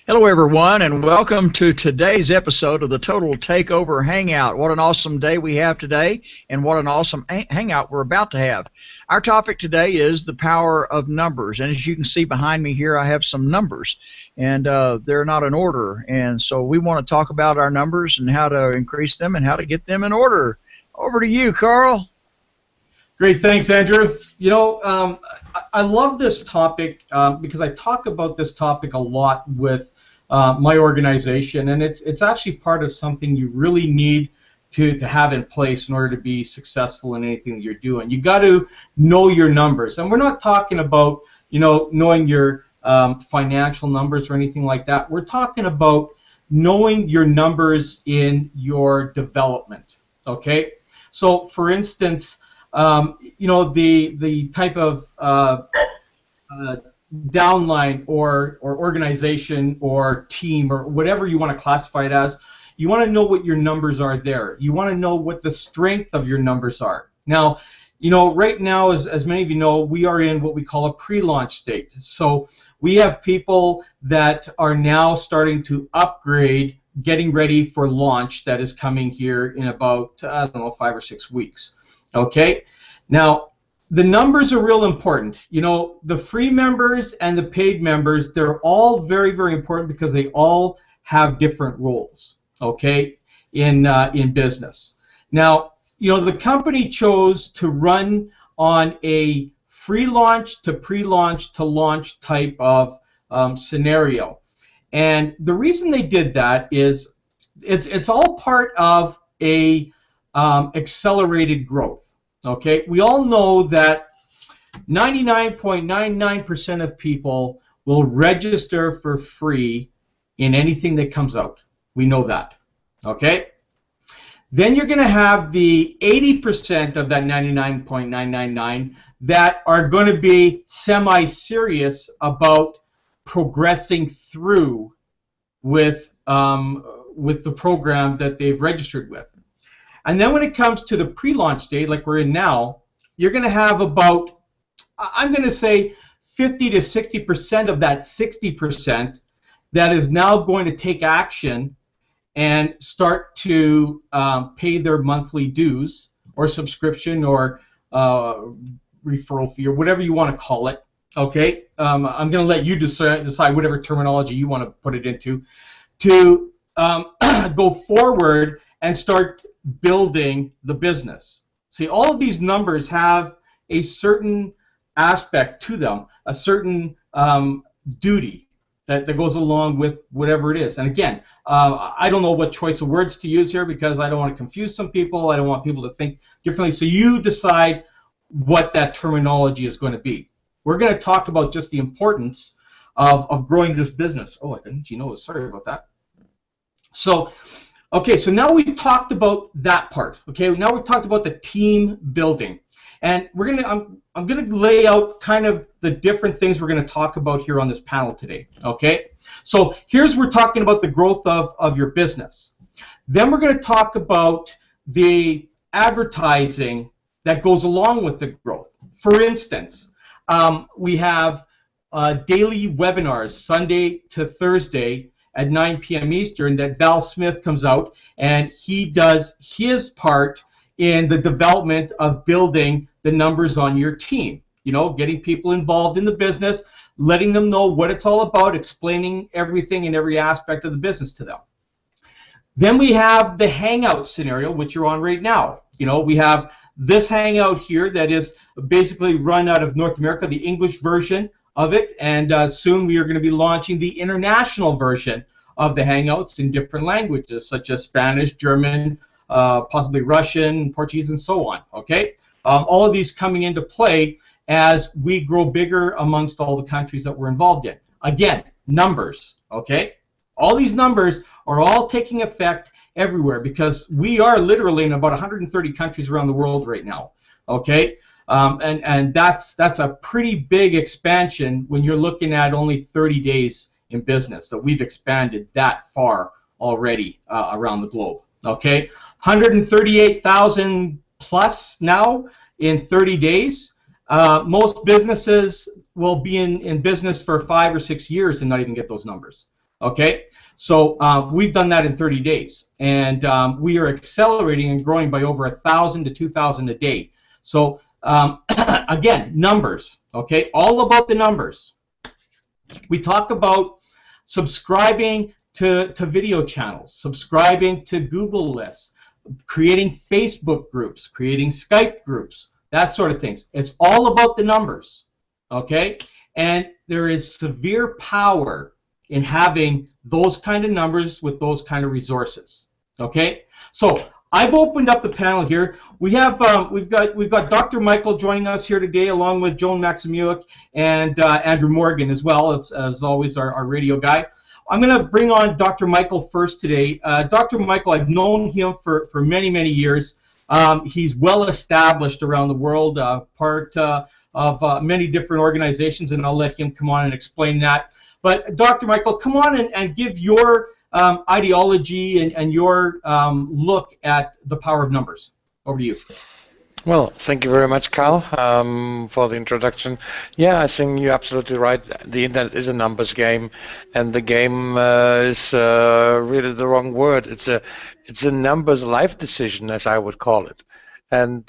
Hello, everyone, and welcome to today's episode of the Total Takeover Hangout. What an awesome day we have today, and what an awesome hangout we're about to have. Our topic today is the power of numbers, and as you can see behind me here, I have some numbers, and they're not in order, and so we want to talk about our numbers and how to increase them and how to get them in order. Over to you, Carl. Great, thanks, Andrew. I love this topic because I talk about this topic a lot with my organization, and it's actually part of something you really need to have in place in order to be successful in anything that you're doing. You got to know your numbers, and we're not talking about knowing your financial numbers or anything like that. We're talking about knowing your numbers in your development. Okay, so for instance. The type of downline or organization or team or whatever you want to classify it as, you want to know what your numbers are there. You want to know what the strength of your numbers are. Now, right now, as many of you know, we are in what we call a pre-launch state. So we have people that are now starting to upgrade, getting ready for launch that is coming here in about, 5 or 6 weeks. Okay, now the numbers are real important. The free members and the paid members, they're all very, very important because they all have different roles. Okay, in business. Now, the company chose to run on a free launch to pre-launch to launch type of scenario, and the reason they did that is it's all part of a accelerated growth. Okay, we all know that 99.99% of people will register for free in anything that comes out. We know that. Okay, then you're going to have the 80% of that 99.999 that are going to be semi-serious about progressing through with the program that they've registered with. And then when it comes to the pre-launch state, like we're in now, you're going to have about, I'm going to say, 50 to 60% of that 60% that is now going to take action and start to pay their monthly dues or subscription or referral fee or whatever you want to call it. Okay, I'm going to let you decide whatever terminology you want to put it into to go forward and start building the business. See, all of these numbers have a certain aspect to them, a certain duty that goes along with whatever it is. And again, I don't know what choice of words to use here because I don't want to confuse some people. I don't want people to think differently. So you decide what that terminology is going to be. We're going to talk about just the importance of growing this business. Oh, I didn't know. Sorry about that. So, okay, so now we've talked about that part. Okay, now we've talked about the team building, and I'm gonna lay out kind of the different things we're gonna talk about here on this panel today. Okay, so we're talking about the growth of your business. Then we're gonna talk about the advertising that goes along with the growth. For instance, we have daily webinars, Sunday to Thursday, at 9 p.m. Eastern, that Val Smith comes out and he does his part in the development of building the numbers on your team. Getting people involved in the business, letting them know what it's all about, explaining everything and every aspect of the business to them. Then we have the hangout scenario, which you're on right now. We have this hangout here that is basically run out of North America, the English version of it, and soon we are going to be launching the international version of the Hangouts in different languages, such as Spanish, German, possibly Russian, Portuguese, and so on. Okay, all of these coming into play as we grow bigger amongst all the countries that we're involved in. Again, numbers. Okay, all these numbers are all taking effect everywhere because we are literally in about 130 countries around the world right now. Okay. And that's a pretty big expansion when you're looking at only 30 days in business. So we've expanded that far already around the globe. Okay, 138,000 plus now in 30 days. Most businesses will be in business for 5 or 6 years and not even get those numbers. Okay, so we've done that in 30 days, and we are accelerating and growing by over 1,000 to 2,000 a day. So again, numbers. Okay, all about the numbers. We talk about subscribing to video channels, subscribing to Google lists, creating Facebook groups, creating Skype groups, that sort of things. It's all about the numbers. Okay, and there is severe power in having those kind of numbers with those kind of resources. Okay, so I've opened up the panel here. We have we've got Dr. Michael joining us here today, along with Joan Maximiuk and Andrew Morgan as well, as always, our radio guy. I'm going to bring on Dr. Michael first today. Dr. Michael, I've known him for many years. He's well established around the world, part of many different organizations, and I'll let him come on and explain that. But Dr. Michael, come on and give your ideology and your look at the power of numbers. Over to you. Well, thank you very much, Carl, for the introduction. Yeah, I think you're absolutely right. The internet is a numbers game, and the game is really the wrong word. It's a numbers life decision, as I would call it. And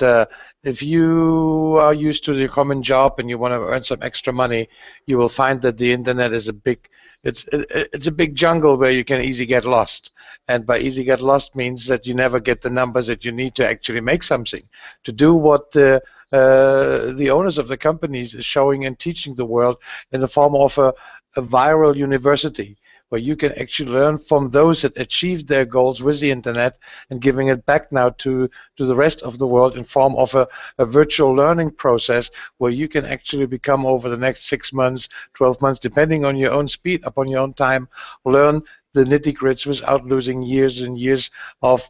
if you are used to the common job and you want to earn some extra money, you will find that the internet is a big jungle where you can easily get lost. And by easy get lost means that you never get the numbers that you need to actually make something, to do what the owners of the companies is showing and teaching the world in the form of a viral university, where you can actually learn from those that achieved their goals with the internet and giving it back now to the rest of the world in form of a virtual learning process, where you can actually become, over the next 6 months, 12 months, depending on your own speed, upon your own time, learn the nitty-gritty without losing years and years of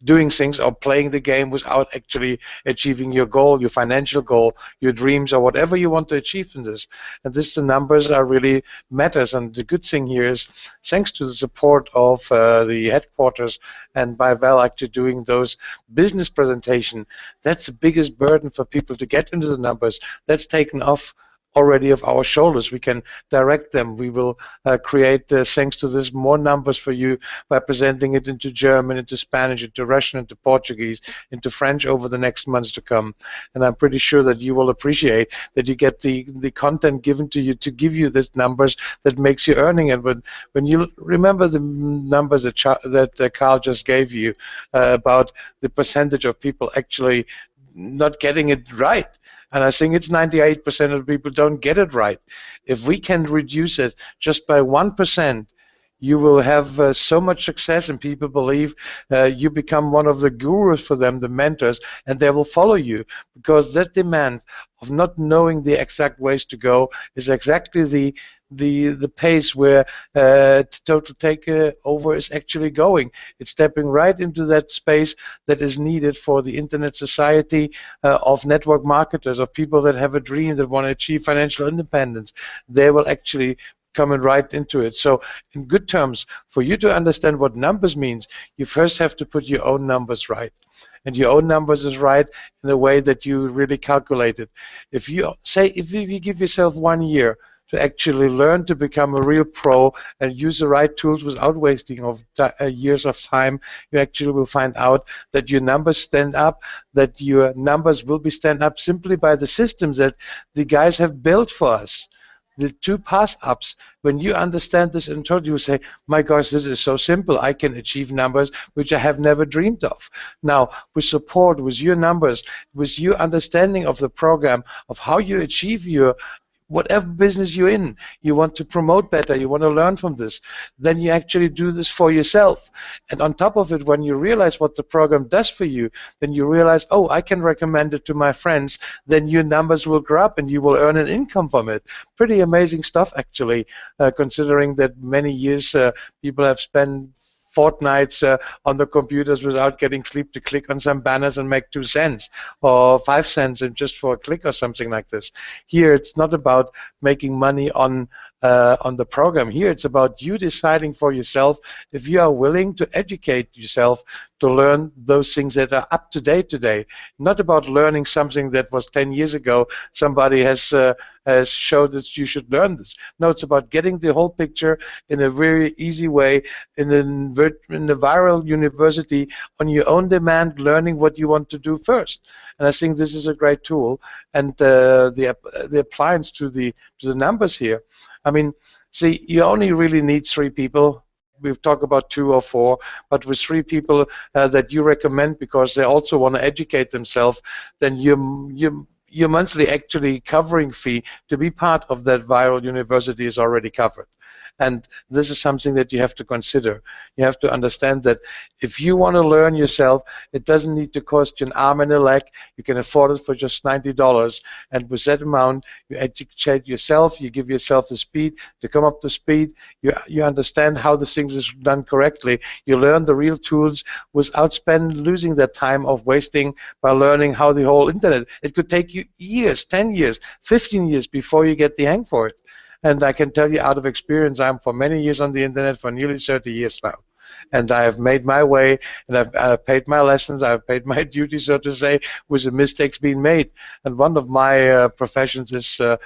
doing things or playing the game without actually achieving your goal, your financial goal, your dreams, or whatever you want to achieve in this. And the numbers are really matters. And the good thing here is, thanks to the support of the headquarters and by Val actually doing those business presentation, that's the biggest burden for people to get into the numbers. That's taken off already of our shoulders. We can direct them. We will create, thanks to this, more numbers for you by presenting it into German, into Spanish, into Russian, into Portuguese, into French over the next months to come. And I'm pretty sure that you will appreciate that you get the content given to you to give you these numbers that makes you earning it. But when you remember the numbers that Carl just gave you about the percentage of people actually not getting it right, and I think it's 98% of people don't get it right. If we can reduce it just by 1%, you will have so much success, and people believe you become one of the gurus for them, the mentors, and they will follow you, because that demand of not knowing the exact ways to go is exactly the pace where Total Takeover is actually going. It's stepping right into that space that is needed for the internet society of network marketers, of people that have a dream, that want to achieve financial independence. They will actually coming right into it. So in good terms, for you to understand what numbers means, you first have to put your own numbers right. And your own numbers is right in a way that you really calculate it. If you give yourself 1 year to actually learn to become a real pro and use the right tools without wasting of years of time, you actually will find out that your numbers stand up, that your numbers will be stand up simply by the systems that the guys have built for us. The 2 pass-ups, when you understand this and told, you say, my gosh, this is so simple. I can achieve numbers which I have never dreamed of. Now, with support, with your numbers, with your understanding of the program, of how you achieve your whatever business you're in, you want to promote better, you want to learn from this, then you actually do this for yourself. And on top of it, when you realize what the program does for you, then you realize, oh, I can recommend it to my friends, then your numbers will grow up and you will earn an income from it. Pretty amazing stuff, actually, considering that many years people have spent fortnights on the computers without getting sleep to click on some banners and make 2 cents or 5 cents and just for a click or something like this. Here it's not about making money on the program. Here it's about you deciding for yourself if you are willing to educate yourself to learn those things that are up to date today. Not about learning something that was 10 years ago. Somebody has showed that you should learn this. No, it's about getting the whole picture in a very easy way in a viral university on your own demand, learning what you want to do first. And I think this is a great tool. And the appliance to the numbers here. I mean, see, you only really need 3 people. We've talked about 2 or 4, but with 3 people that you recommend because they also want to educate themselves, then your monthly actually covering fee to be part of that viral university is already covered. And this is something that you have to consider. You have to understand that if you want to learn yourself, it doesn't need to cost you an arm and a leg. You can afford it for just $90. And with that amount, you educate yourself, you give yourself the speed to come up to speed, you understand how the things is done correctly, you learn the real tools without losing that time of wasting by learning how the whole internet. It could take you years, 10 years, 15 years before you get the hang for it. And I can tell you out of experience, I'm for many years on the internet, for nearly 30 years now. And I have made my way, and I've paid my lessons, I've paid my duty, so to say, with the mistakes being made. And one of my professions is I'm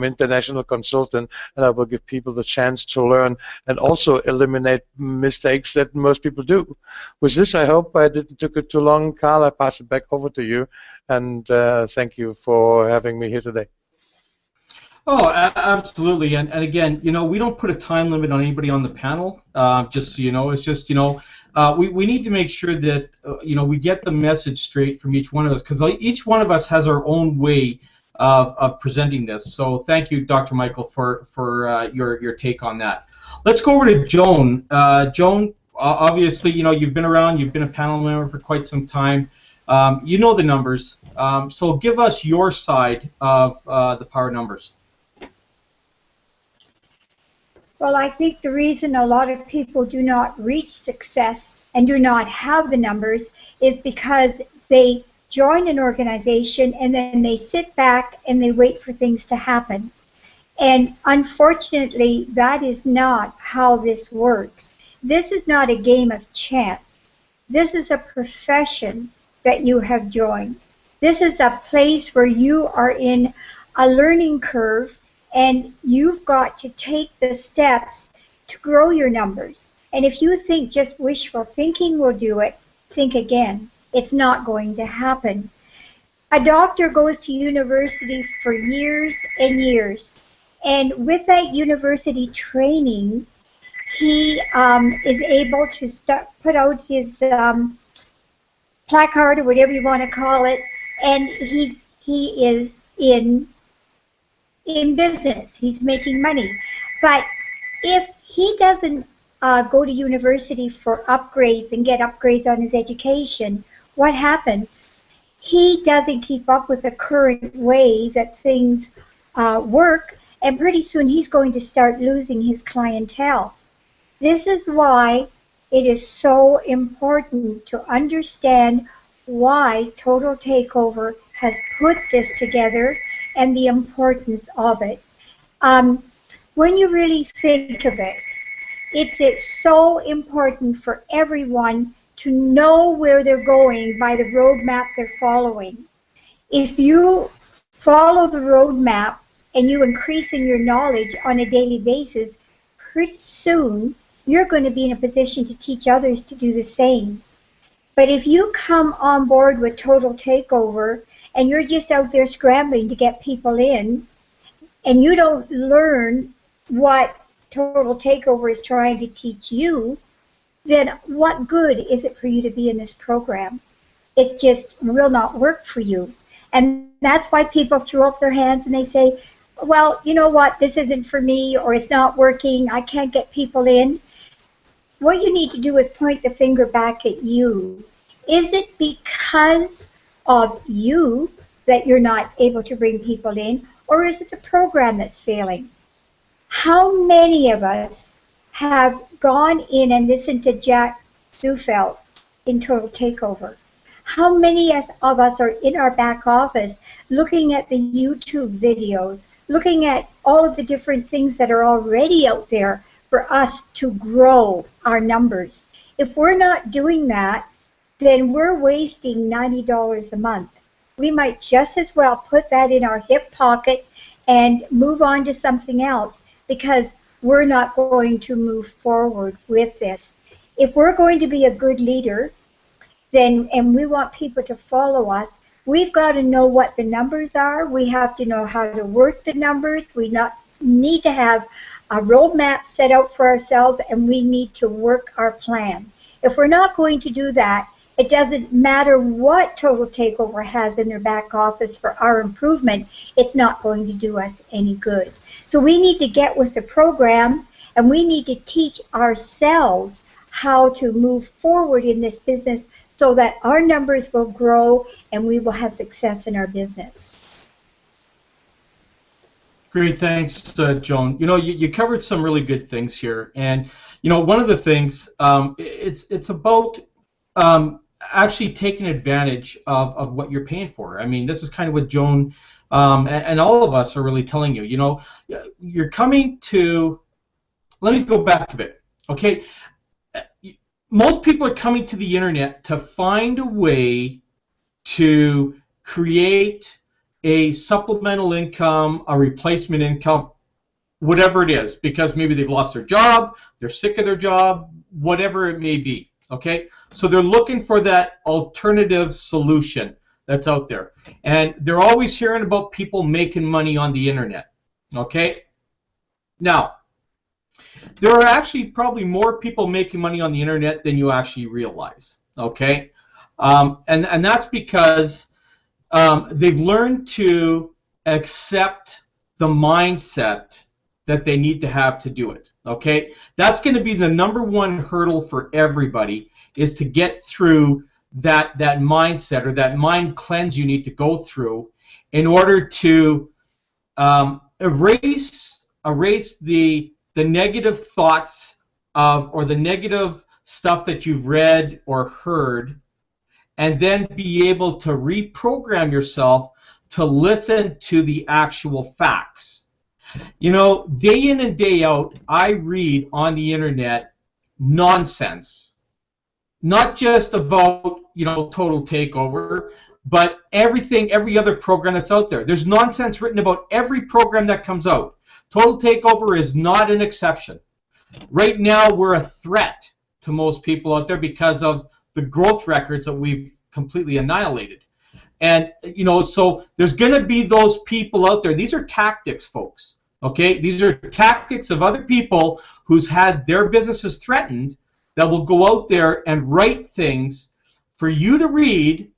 an international consultant, and I will give people the chance to learn and also eliminate mistakes that most people do. With this, I hope I didn't take it too long. Carl, I pass it back over to you, and thank you for having me here today. Oh, absolutely. And again, you know, we don't put a time limit on anybody on the panel, just so you know. It's just, you know, we need to make sure that, you know, we get the message straight from each one of us, because each one of us has our own way of presenting this. So thank you, Dr. Michael, for your take on that. Let's go over to Joan. Joan, obviously, you know, you've been around, you've been a panel member for quite some time. You know the numbers. So give us your side of the power numbers. Well, I think the reason a lot of people do not reach success and do not have the numbers is because they join an organization and then they sit back and they wait for things to happen. And unfortunately, that is not how this works. This is not a game of chance. This is a profession that you have joined. This is a place where you are in a learning curve, and you've got to take the steps to grow your numbers. And if you think just wishful thinking will do it, think again. It's not going to happen. A doctor goes to university for years and years. And with that university training, he is able to put out his placard, or whatever you want to call it, and he is in business. He's making money. But if he doesn't go to university for upgrades and get upgrades on his education, what happens? He doesn't keep up with the current way that things work, and pretty soon he's going to start losing his clientele. This is why it is so important to understand why Total Takeover has put this together and the importance of it. When you really think of it, it's so important for everyone to know where they're going by the roadmap they're following. If you follow the roadmap and you increase in your knowledge on a daily basis, pretty soon you're going to be in a position to teach others to do the same. But if you come on board with Total Takeover and you're just out there scrambling to get people in, and you don't learn what Total Takeover is trying to teach you, then what good is it for you to be in this program? It just will not work for you. And that's why people throw up their hands and they say, well, you know what, this isn't for me, or it's not working, I can't get people in. What you need to do is point the finger back at you. Is it because of you that you're not able to bring people in, or is it the program that's failing? How many of us have gone in and listened to Jack Zufeld in Total Takeover? How many of us are in our back office looking at the YouTube videos, looking at all of the different things that are already out there for us to grow our numbers? If we're not doing that, then we're wasting $90 a month. We might just as well put that in our hip pocket and move on to something else, because we're not going to move forward with this. If we're going to be a good leader, then, and we want people to follow us, we've got to know what the numbers are. We have to know how to work the numbers. We need to have a roadmap set out for ourselves, and we need to work our plan. If we're not going to do that, it doesn't matter what Total Takeover has in their back office for our improvement, it's not going to do us any good. So we need to get with the program, and we need to teach ourselves how to move forward in this business so that our numbers will grow and we will have success in our business. Great, thanks, Joan. You know, you covered some really good things here, and you know, one of the things it's about actually taking advantage of what you're paying for. I mean, this is kind of what Joan and all of us are really telling you. You know, you're coming to. Let me go back a bit. Okay, most people are coming to the internet to find a way to create a supplemental income, a replacement income, whatever it is, because maybe they've lost their job, they're sick of their job, whatever it may be. Okay, so they're looking for that alternative solution that's out there, and they're always hearing about people making money on the internet. Okay, now there are actually probably more people making money on the internet than you actually realize. Okay, and that's because they've learned to accept the mindset that they need to have to do it. Okay, that's going to be the #1 hurdle for everybody, is to get through that mindset, or that mind cleanse you need to go through in order to erase the negative thoughts of, or the negative stuff that you've read or heard, and then be able to reprogram yourself to listen to the actual facts. You know, day in and day out, I read on the internet nonsense. Not just about, you know, Total Takeover, but everything, every other program that's out there. There's nonsense written about every program that comes out. Total Takeover is not an exception. Right now, we're a threat to most people out there because of the growth records that we've completely annihilated. And, you know, so there's going to be those people out there. These are tactics, folks. Okay? These are tactics of other people who's had their businesses threatened, that will go out there and write things for you to read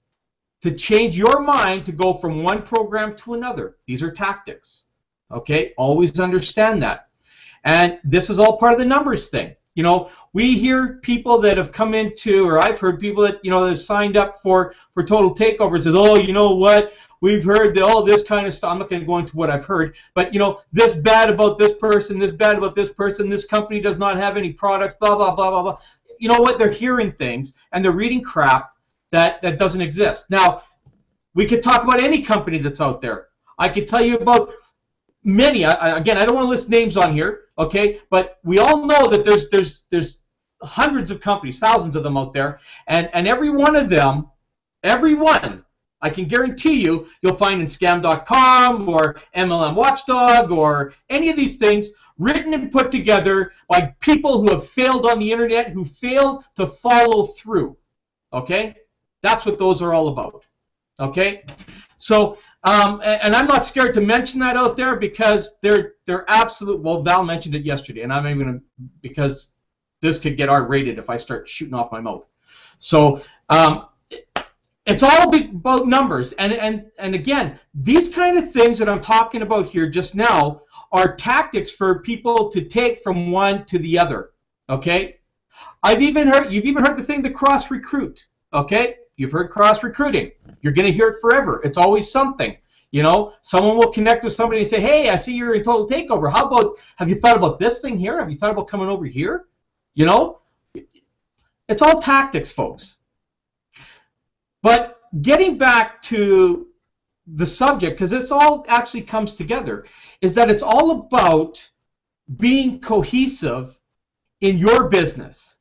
to change your mind to go from one program to another. These are tactics. Okay? Always understand that. And this is all part of the numbers thing. You know, we hear people that have come into, or I've heard people that, you know, that have signed up for Total Takeover and says, oh, you know what, we've heard all this kind of stuff. I'm not going to go into what I've heard, but, you know, this bad about this person, this bad about this person, this company does not have any products, blah, blah, blah, blah, blah. You know what, they're hearing things, and they're reading crap that doesn't exist. Now, we could talk about any company that's out there. I could tell you about many. Again, I don't want to list names on here, okay? But we all know that there's hundreds of companies, thousands of them out there, and every one of them, every one, I can guarantee you'll find in scam.com or MLM Watchdog or any of these things written and put together by people who have failed on the internet, who failed to follow through. Okay? That's what those are all about. Okay? So, and I'm not scared to mention that out there, because they're absolute. Well, Val mentioned it yesterday, and I'm even gonna, because this could get R-rated if I start shooting off my mouth. So it's all about numbers, and again, these kind of things that I'm talking about here just now are tactics for people to take from one to the other. Okay, you've even heard the thing, the cross recruit. Okay, you've heard cross recruiting. You're going to hear it forever. It's always something. You know, someone will connect with somebody and say, hey, I see you're in Total Takeover. How about, have you thought about this thing here? Have you thought about coming over here? You know, it's all tactics, folks. But getting back to the subject, because this all actually comes together, is that it's all about being cohesive in your business.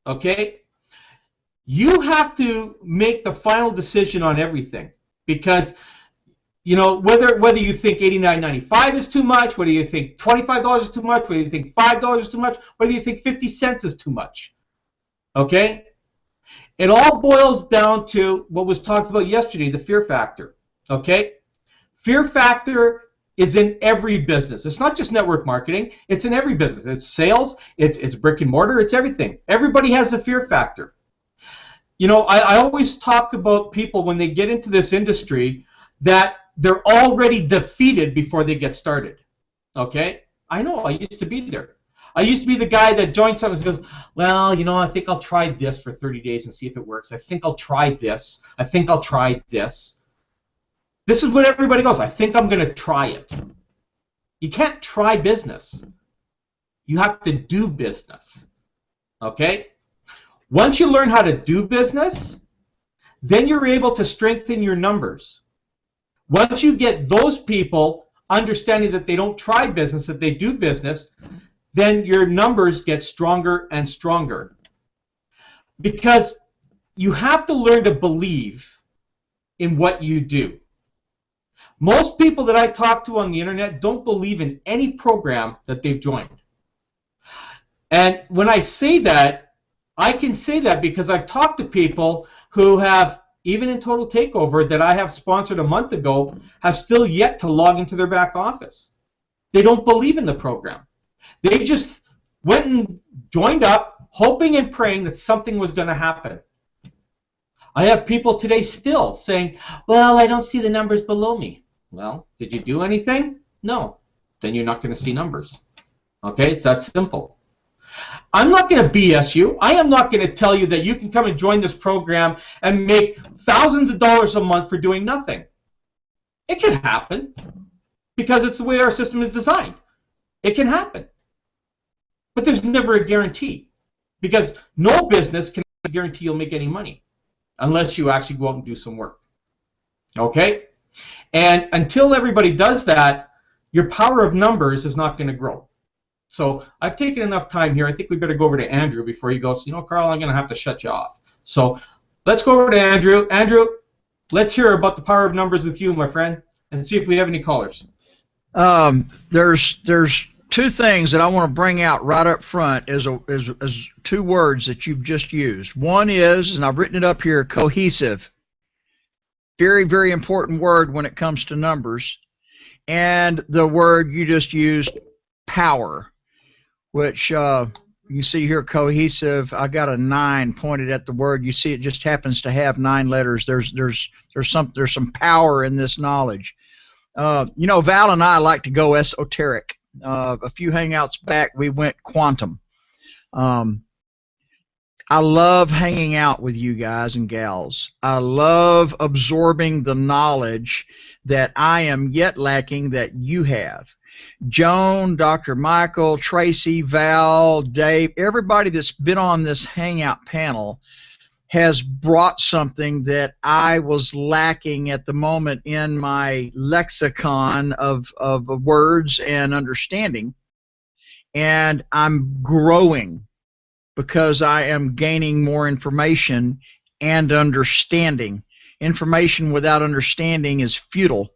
Okay? you have to make the final decision on everything, because you know, whether you think $89.95 is too much, whether you think $25 is too much, whether you think $5 is too much, whether you think 50 cents is too much. Okay? It all boils down to what was talked about yesterday, the fear factor. Okay? Fear factor is in every business. It's not just network marketing, it's in every business. It's sales, it's brick and mortar, it's everything. Everybody has a fear factor. You know, I always talk about people when they get into this industry that they're already defeated before they get started. Okay? I know, I used to be there. I used to be the guy that joined something and goes, well, you know, I think I'll try this for 30 days and see if it works. I think I'll try this. I think I'll try this. This is what everybody goes, I think I'm going to try it. You can't try business. You have to do business. Okay? Once you learn how to do business, then you're able to strengthen your numbers. Once you get those people understanding that they don't try business, that they do business, then your numbers get stronger and stronger. Because you have to learn to believe in what you do. Most people that I talk to on the internet don't believe in any program that they've joined. And when I say that, I can say that because I've talked to people who have, even in Total Takeover, that I have sponsored a month ago, have still yet to log into their back office. They don't believe in the program. They just went and joined up, hoping and praying that something was going to happen. I have people today still saying, well, I don't see the numbers below me. Well, did you do anything? No. Then you're not going to see numbers. Okay, it's that simple. I'm not going to BS you. I am not going to tell you that you can come and join this program and make thousands of dollars a month for doing nothing. It can happen because it's the way our system is designed. It can happen. But there's never a guarantee, because no business can guarantee you'll make any money unless you actually go out and do some work. Okay? And until everybody does that, your power of numbers is not going to grow. So I've taken enough time here. I think we better go over to Andrew before he goes, you know, Carl, I'm going to have to shut you off. So let's go over to Andrew. Andrew, let's hear about the power of numbers with you, my friend, and see if we have any callers. There's two things that I want to bring out right up front as two words that you've just used. One is, and I've written it up here, cohesive. Very, very important word when it comes to numbers. And the word you just used, power, which you see here, cohesive. I got a 9 pointed at the word. You see, it just happens to have 9 letters. There's some power in this knowledge. You know, Val and I like to go esoteric. A few hangouts back, we went quantum. I love hanging out with you guys and gals. I love absorbing the knowledge that I am yet lacking that you have. Joan, Dr. Michael, Tracy, Val, Dave, everybody that's been on this hangout panel has brought something that I was lacking at the moment in my lexicon of words and understanding. And I'm growing because I am gaining more information and understanding. Information without understanding is futile,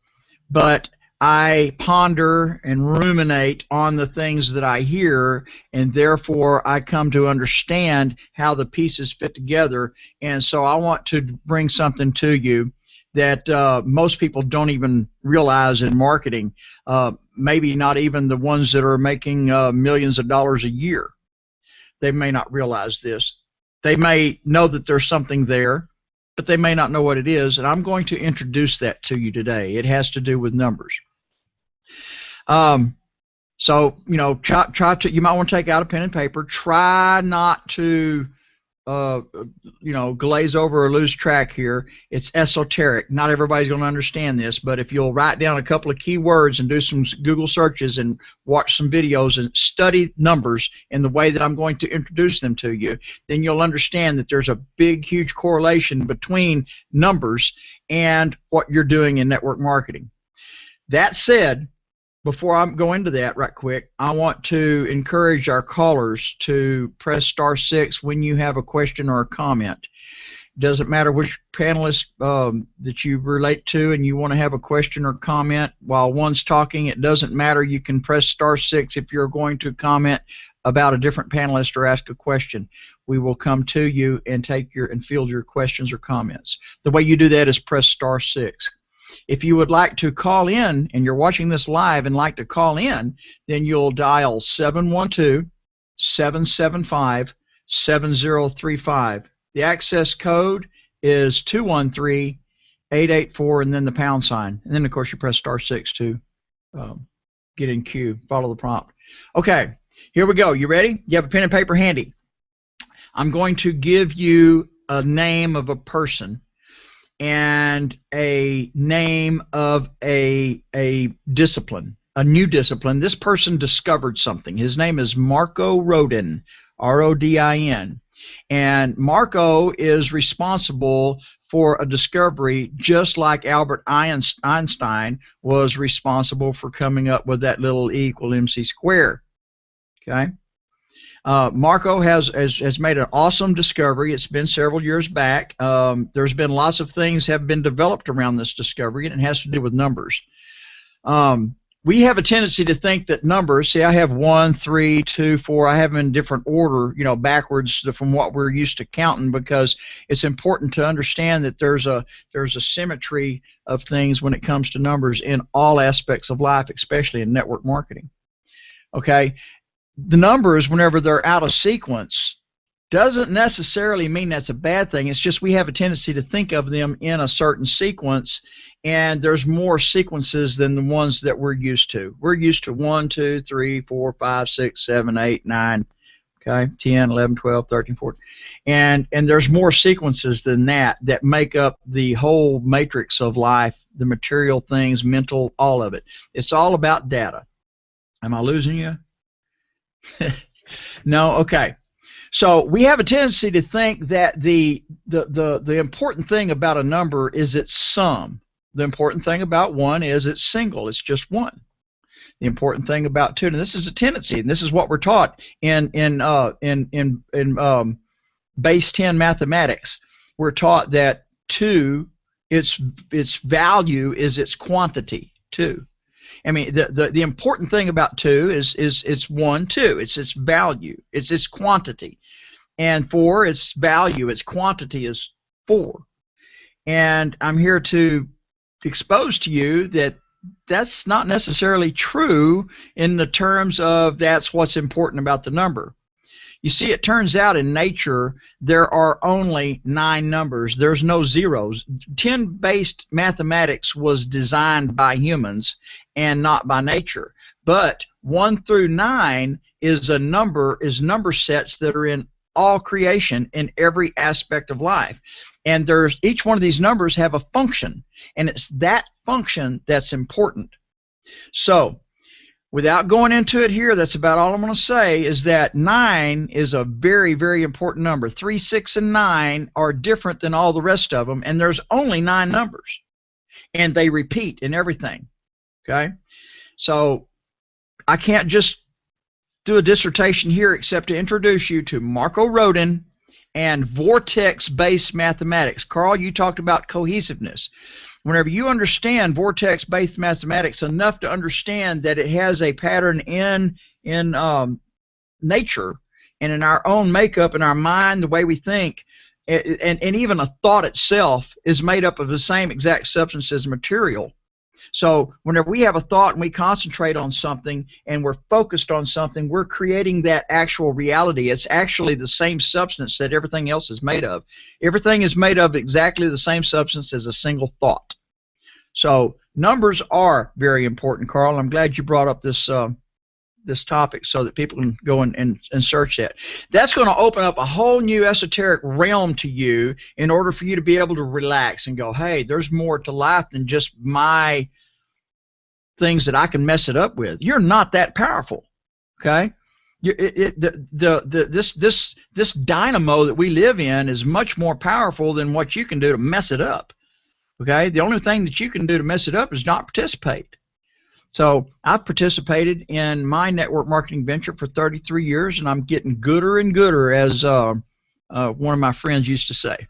but I ponder and ruminate on the things that I hear, and therefore I come to understand how the pieces fit together. And so I want to bring something to you that most people don't even realize in marketing, maybe not even the ones that are making millions of dollars a year. They may not realize this. They may know that there's something there, but they may not know what it is, and I'm going to introduce that to you today. It has to do with numbers. So, you know, try to, you might want to take out a pen and paper. Try not to, you know, glaze over or lose track here. It's esoteric. Not everybody's going to understand this, but if you'll write down a couple of key words and do some Google searches and watch some videos and study numbers in the way that I'm going to introduce them to you, then you'll understand that there's a big, huge correlation between numbers and what you're doing in network marketing. That said, before I go into that right quick, I want to encourage our callers to press *6 when you have a question or a comment. Doesn't matter which panelist that you relate to and you want to have a question or comment while one's talking. It doesn't matter. You can press *6 if you're going to comment about a different panelist or ask a question. We will come to you and field your questions or comments. The way you do that is press *6. If you would like to call in and you're watching this live and like to call in, then you'll dial 712-775-7035. The access code is 213-884 and then the #. And then, of course, you press *6 to get in queue, follow the prompt. Okay, here we go. You ready? You have a pen and paper handy. I'm going to give you a name of a person and a name of a discipline, a new discipline. This person discovered something. His name is Marco Rodin, R-O-D-I-N. And Marco is responsible for a discovery just like Albert Einstein was responsible for coming up with that little E = mc². Okay? Marco has made an awesome discovery. It's been several years back. There's been lots of things have been developed around this discovery, and it has to do with numbers. We have a tendency to think that numbers, see, I have 1, 3, 2, 4, I have them in different order, backwards from what we're used to counting, because it's important to understand that there's a symmetry of things when it comes to numbers in all aspects of life, especially in network marketing. Okay? The numbers, whenever they're out of sequence, doesn't necessarily mean that's a bad thing. It's just we have a tendency to think of them in a certain sequence, and there's more sequences than the ones that we're used to. We're used to 1, 2, 3, 4, 5, 6, 7, 8, 9, okay, 10, 11, 12, 13, 14. And there's more sequences than that make up the whole matrix of life, the material things, mental, all of it. It's all about data. Am I losing you? No? Okay. So we have a tendency to think that the important thing about a number is its sum. The important thing about 1 is it's single. It's just 1. The important thing about 2, and this is a tendency, and this is what we're taught in base 10 mathematics. We're taught that 2, its value is its quantity. 2. I mean, the important thing about 2 is it's 1, 2. It's its value. It's its quantity. And 4, its value, its quantity is 4. And I'm here to expose to you that that's not necessarily true in the terms of that's what's important about the number. You see, it turns out in nature there are only 9 numbers. There's no zeros. 10-based mathematics was designed by humans and not by nature. But 1 through 9 is number sets that are in all creation in every aspect of life. And each one of these numbers have a function, and it's that function that's important. So, without going into it here, that's about all I'm going to say, is that 9 is a very, very important number. 3, 6, and 9 are different than all the rest of them, and there's only 9 numbers. And they repeat in everything. Okay? So, I can't just do a dissertation here except to introduce you to Marco Rodin and Vortex-based mathematics. Carl, you talked about cohesiveness. Whenever you understand Vortex-based mathematics enough to understand that it has a pattern in nature and in our own makeup, in our mind, the way we think, and even a thought itself is made up of the same exact substance as material. So whenever we have a thought and we concentrate on something and we're focused on something, we're creating that actual reality. It's actually the same substance that everything else is made of. Everything is made of exactly the same substance as a single thought. So numbers are very important, Carl. I'm glad you brought up this topic so that people can go and search that. That's going to open up a whole new esoteric realm to you in order for you to be able to relax and go, hey, there's more to life than just my things that I can mess it up with. You're not that powerful, okay? This dynamo that we live in is much more powerful than what you can do to mess it up, okay? The only thing that you can do to mess it up is not participate. So I've participated in my network marketing venture for 33 years, and I'm getting gooder and gooder, as one of my friends used to say.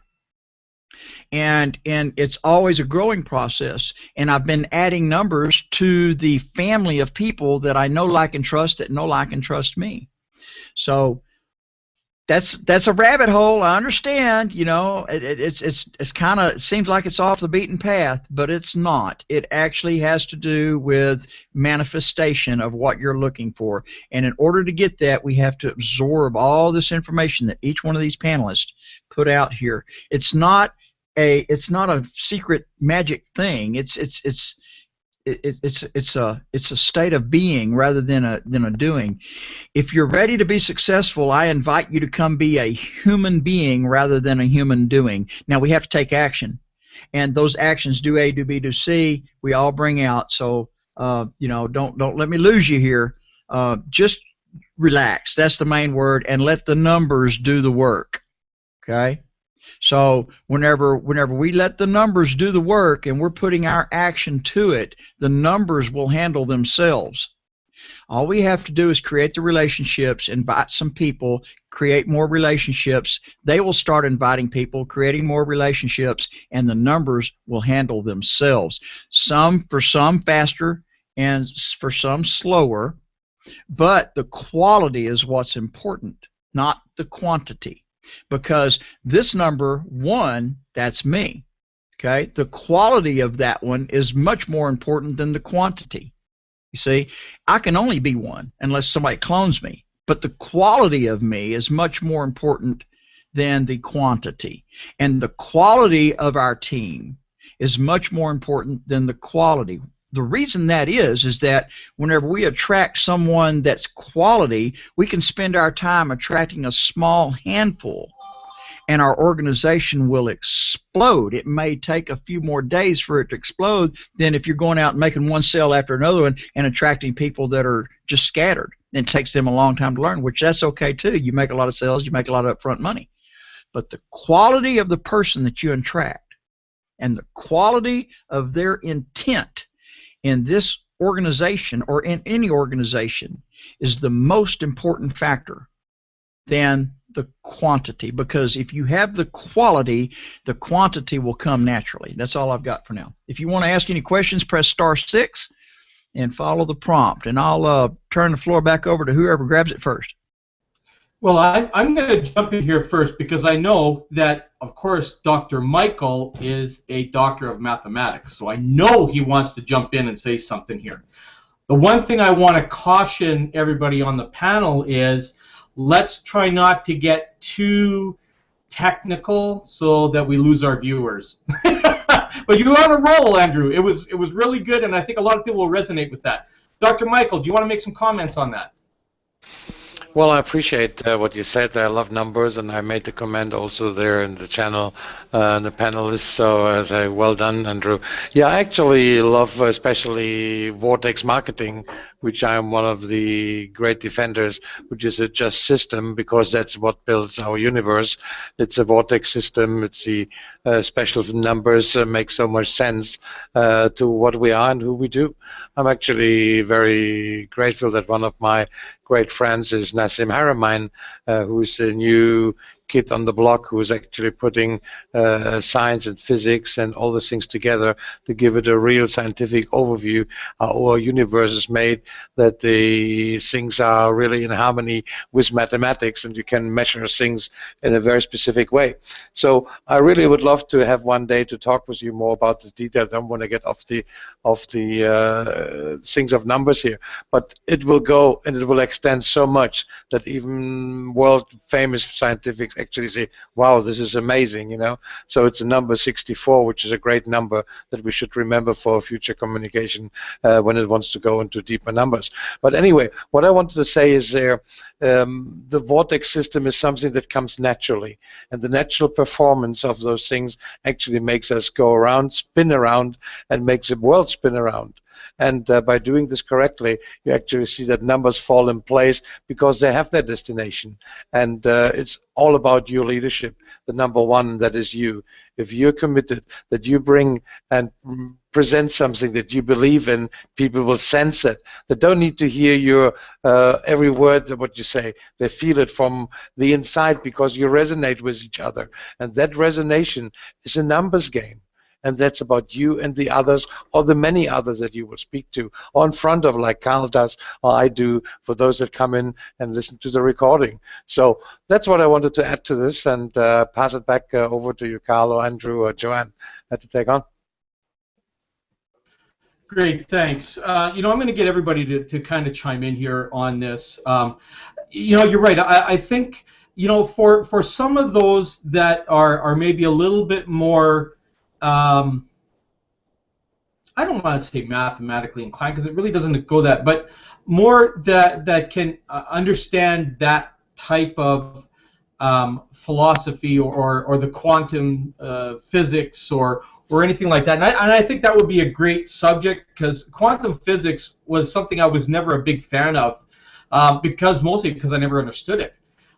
and it's always a growing process. And I've been adding numbers to the family of people that I know, like, and trust, that know, like, and trust me. So that's a rabbit hole. I understand. It's kind of, seems like it's off the beaten path, but it's not. It actually has to do with manifestation of what you're looking for. And in order to get that, we have to absorb all this information that each one of these panelists put out here. It's not a secret magic thing. It's a state of being rather than a doing. If you're ready to be successful, I invite you to come be a human being rather than a human doing. Now, we have to take action, and those actions, do A, do B, do C, we all bring out. So don't let me lose you here. Just relax. That's the main word, and let the numbers do the work. Okay. So whenever we let the numbers do the work and we're putting our action to it, the numbers will handle themselves. All we have to do is create the relationships, invite some people, create more relationships. They will start inviting people, creating more relationships, and the numbers will handle themselves. For some faster and for some slower, but the quality is what's important, not the quantity. Because this number 1, that's me. Okay? The quality of that one is much more important than the quantity. You see, I can only be 1 unless somebody clones me. But the quality of me is much more important than the quantity. And the quality of our team is much more important than the quality. The reason that is that whenever we attract someone that's quality, we can spend our time attracting a small handful, and our organization will explode. It may take a few more days for it to explode than if you're going out and making one sale after another one and attracting people that are just scattered. It takes them a long time to learn, which that's okay too. You make a lot of sales, you make a lot of upfront money. But the quality of the person that you attract and the quality of their intent in this organization or in any organization is the most important factor than the quantity. Because if you have the quality, the quantity will come naturally. That's all I've got for now. If you want to ask any questions, press *6 and follow the prompt. And I'll turn the floor back over to whoever grabs it first. Well, I'm going to jump in here first because I know that, of course, Dr. Michael is a doctor of mathematics, so I know he wants to jump in and say something here. The one thing I want to caution everybody on the panel is let's try not to get too technical so that we lose our viewers. But you're on a roll, Andrew. It was really good, and I think a lot of people will resonate with that. Dr. Michael, do you want to make some comments on that? Well, I appreciate what you said. I love numbers, and I made the comment also there in the channel, the panelists. So I say, well done, Andrew. Yeah, I actually love especially Vortex marketing, which I'm one of the great defenders, which is a just system, because that's what builds our universe. It's a Vortex system. It's the special numbers make so much sense to what we are and who we do. I'm actually very grateful that one of my great friends is Nassim Haramein, who's a new kid on the block who is actually putting science and physics and all those things together to give it a real scientific overview how our universe is made, that the things are really in harmony with mathematics and you can measure things in a very specific way. So I really would love to have one day to talk with you more about this detail. I don't want to get off the things of numbers here, but it will go and it will extend so much that even world famous scientific actually say, wow, this is amazing, you know. So it's a number 64, which is a great number that we should remember for future communication when it wants to go into deeper numbers. But anyway, what I wanted to say is there, the Vortex system is something that comes naturally, and the natural performance of those things actually makes us go around, spin around, and makes the world spin around. And by doing this correctly, you actually see that numbers fall in place because they have their destination. And it's all about your leadership, the number one, that is you. If you're committed, that you bring and present something that you believe in, people will sense it. They don't need to hear your every word of what you say. They feel it from the inside because you resonate with each other. And that resonation is a numbers game. And that's about you and the others, or the many others that you will speak to, or in front of, like Carl does, or I do, for those that come in and listen to the recording. So that's what I wanted to add to this, and pass it back over to you, Carl, or Andrew, or Joanne, to take on. Great, thanks. I'm going to get everybody to kind of chime in here on this. You're right. I think, for some of those that are maybe a little bit more, I don't want to say mathematically inclined because it really doesn't go that, but more that can understand that type of philosophy or the quantum physics or anything like that. And I think that would be a great subject, because quantum physics was something I was never a big fan of, mostly because I never understood it.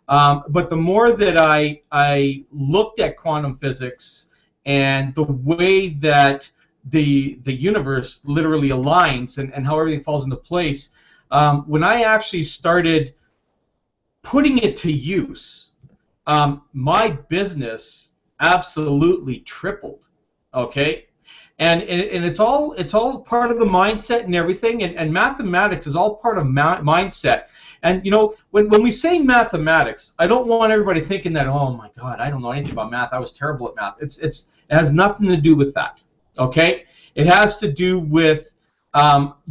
But the more that I looked at quantum physics and the way that the universe literally aligns and how everything falls into place, when I actually started putting it to use, my business absolutely tripled. Okay, and it's all part of the mindset and everything, and mathematics is all part of mindset. And when we say mathematics, I don't want everybody thinking that, oh my God, I don't know anything about math, I was terrible at math. It has nothing to do with that. Okay, it has to do with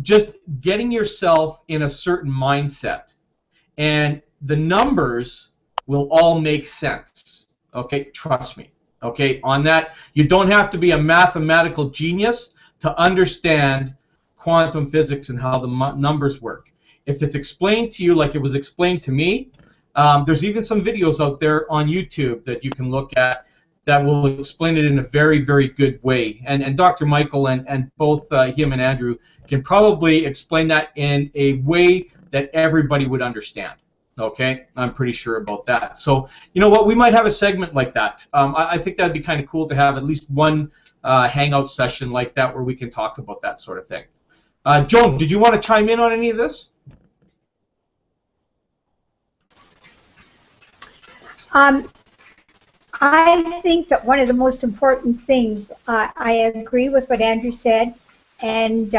just getting yourself in a certain mindset, and the numbers will all make sense. Okay, trust me. Okay, on that, you don't have to be a mathematical genius to understand quantum physics and how the numbers work. If it's explained to you like it was explained to me, there's even some videos out there on YouTube that you can look at that will explain it in a very, very good way. And Dr. Michael and both him and Andrew can probably explain that in a way that everybody would understand. Okay, I'm pretty sure about that. So, you know what, we might have a segment like that. I think that'd be kind of cool to have at least one hangout session like that where we can talk about that sort of thing. Joan, did you want to chime in on any of this? I think that one of the most important things, I agree with what Andrew said and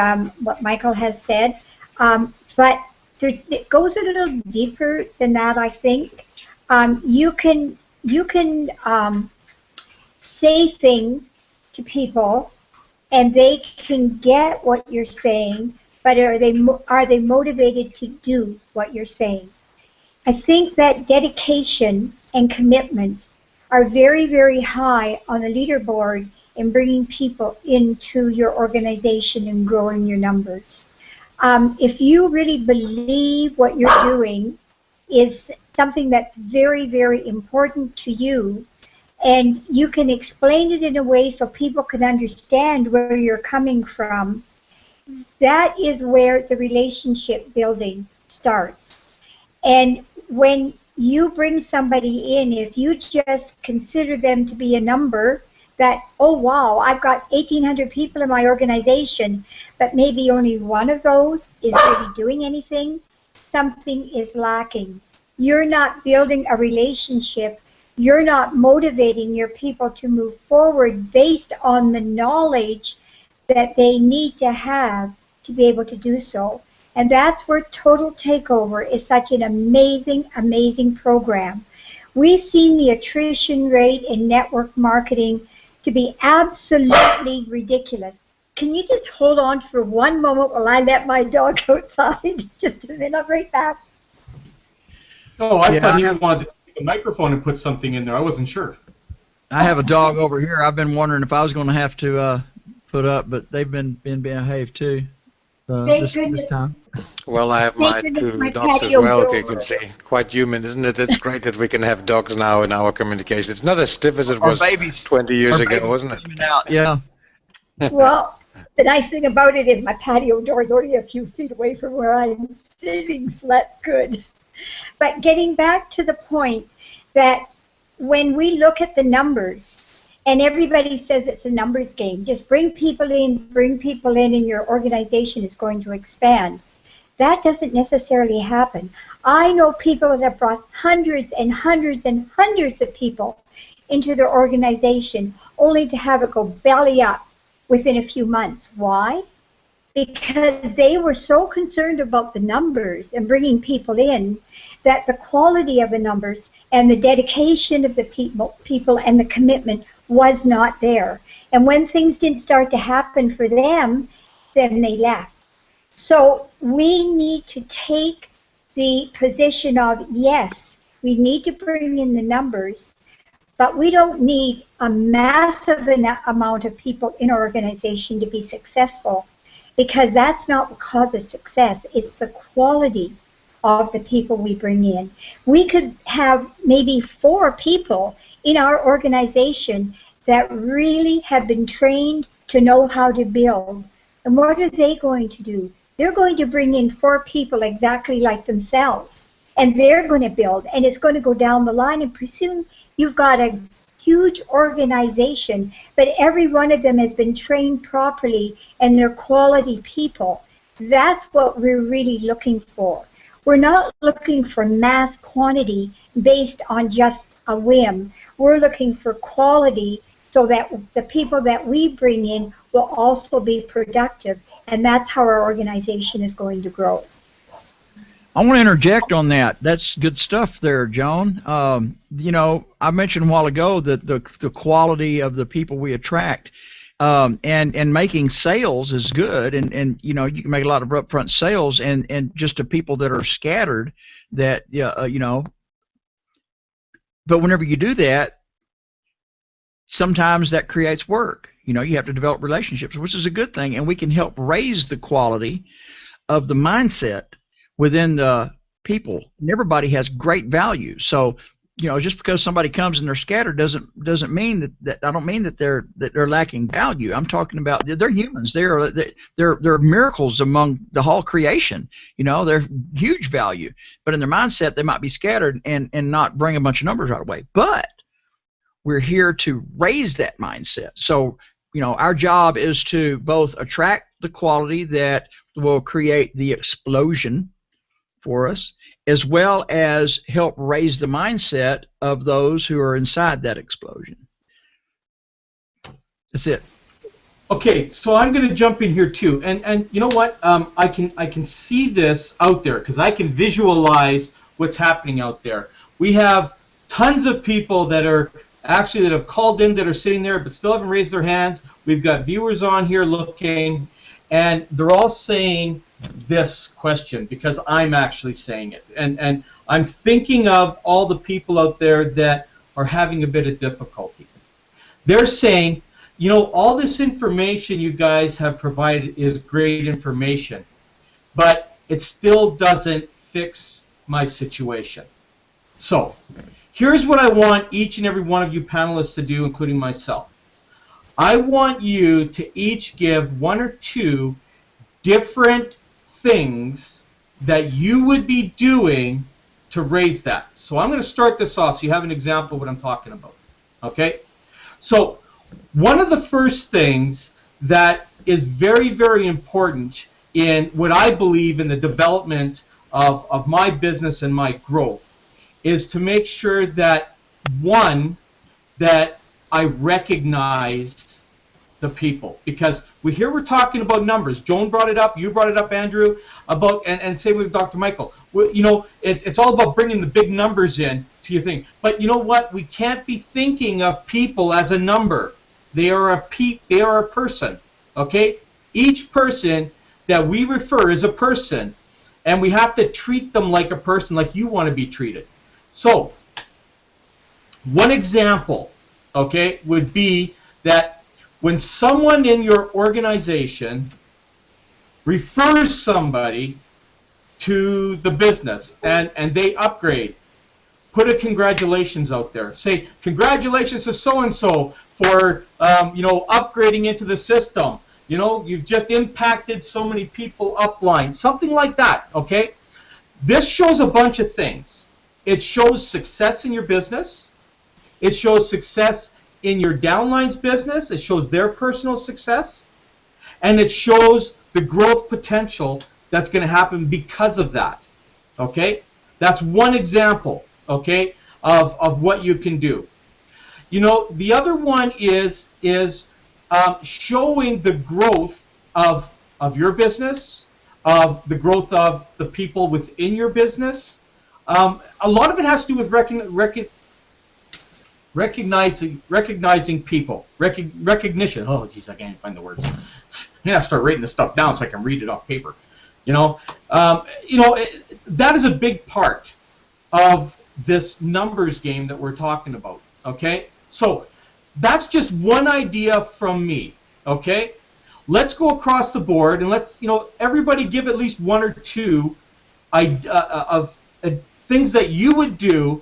what Michael has said, but it goes a little deeper than that, I think. You can say things to people and they can get what you're saying, but are they motivated to do what you're saying? I think that dedication and commitment are very, very high on the leaderboard in bringing people into your organization and growing your numbers. If you really believe what you're doing is something that's very, very important to you, and you can explain it in a way so people can understand where you're coming from, that is where the relationship building starts. And when you bring somebody in, if you just consider them to be a number, that, oh wow, I've got 1,800 people in my organization, but maybe only one of those is really doing anything, something is lacking. You're not building a relationship. You're not motivating your people to move forward based on the knowledge that they need to have to be able to do so. And that's where Total Takeover is such an amazing, amazing program. We've seen the attrition rate in network marketing to be absolutely ridiculous. Can you just hold on for one moment while I let my dog outside? Just a minute, I'll be right back. Oh, I thought you wanted to take the microphone and put something in there. I wasn't sure. I have a dog over here. I've been wondering if I was going to have to put up, but they've been behaved too this time. Well, I have my two dogs as well, if you can see. Quite human, isn't it? It's great that we can have dogs now in our communication. It's not as stiff as it was 20 years ago, wasn't it? Yeah. Well, The nice thing about it is my patio door is only a few feet away from where I'm sitting, so that's good. But getting back to the point that when we look at the numbers, and everybody says it's a numbers game, just bring people in, and your organization is going to expand. That doesn't necessarily happen. I know people that have brought hundreds and hundreds and hundreds of people into their organization only to have it go belly up within a few months. Why? Because they were so concerned about the numbers and bringing people in that the quality of the numbers and the dedication of the people and the commitment was not there. And when things didn't start to happen for them, then they left. So we need to take the position of, yes, we need to bring in the numbers, but we don't need a massive amount of people in our organization to be successful, because that's not what causes success. It's the quality of the people we bring in. We could have maybe 4 people in our organization that really have been trained to know how to build. And what are they going to do? They're going to bring in 4 people exactly like themselves, and they're going to build, and it's going to go down the line, and pretty soon you've got a huge organization, but every one of them has been trained properly, and they're quality people. That's what we're really looking for. We're not looking for mass quantity based on just a whim. We're looking for quality so that the people that we bring in will also be productive, and that's how our organization is going to grow. I want to interject on that. That's good stuff there, Joan. You know, I mentioned a while ago that the quality of the people we attract, and making sales is good, and you know, you can make a lot of upfront sales, and just to people that are scattered, that you know. But whenever you do that, sometimes that creates work. You know, you have to develop relationships, which is a good thing, and we can help raise the quality of the mindset within the people. And everybody has great value. So, you know, just because somebody comes and they're scattered doesn't mean that I don't mean that they're lacking value. I'm talking about they're humans. They're miracles among the whole creation. You know, they're huge value. But in their mindset, they might be scattered and not bring a bunch of numbers right away. But we're here to raise that mindset. So, you know, our job is to both attract the quality that will create the explosion for us, as well as help raise the mindset of those who are inside that explosion. That's it. Okay, so I'm going to jump in here too, and you know what? I can see this out there because I can visualize what's happening out there. We have tons of people that have called in, that are sitting there but still haven't raised their hands. We've got viewers on here looking, and they're all saying this question because I'm actually saying it, and I'm thinking of all the people out there that are having a bit of difficulty. They're saying, you know, all this information you guys have provided is great information, but it still doesn't fix my situation. So here's what I want each and every one of you panelists to do, including myself. I want you to each give 1 or 2 different things that you would be doing to raise that. So I'm going to start this off so you have an example of what I'm talking about. Okay? So one of the first things that is very, very important in what I believe in the development of my business and my growth is to make sure that, one, that I recognize the people, because we're talking about numbers. Joan brought it up, you brought it up, Andrew, about, and same with Dr. Michael. You know, it's all about bringing the big numbers in to your thing. But you know what? We can't be thinking of people as a number. They are a person. Okay? Each person that we refer is a person, and we have to treat them like a person, like you want to be treated. So, one example, okay, would be that when someone in your organization refers somebody to the business and they upgrade, put a congratulations out there. Say, congratulations to so-and-so for you know, upgrading into the system. You know, you've just impacted so many people upline, something like that, okay? This shows a bunch of things. It shows success in your business. It shows success in your downline's business. It shows their personal success. And it shows the growth potential that's going to happen because of that, okay? That's one example, okay, of what you can do. You know, the other one is showing the growth of your business, of the growth of the people within your business. A lot of it has to do with recognizing people, recognition. Oh, geez, I can't find the words. I have to start writing this stuff down so I can read it off paper. That is a big part of this numbers game that we're talking about. Okay, so that's just one idea from me. Okay, let's go across the board and let's, everybody give at least one or two of things that you would do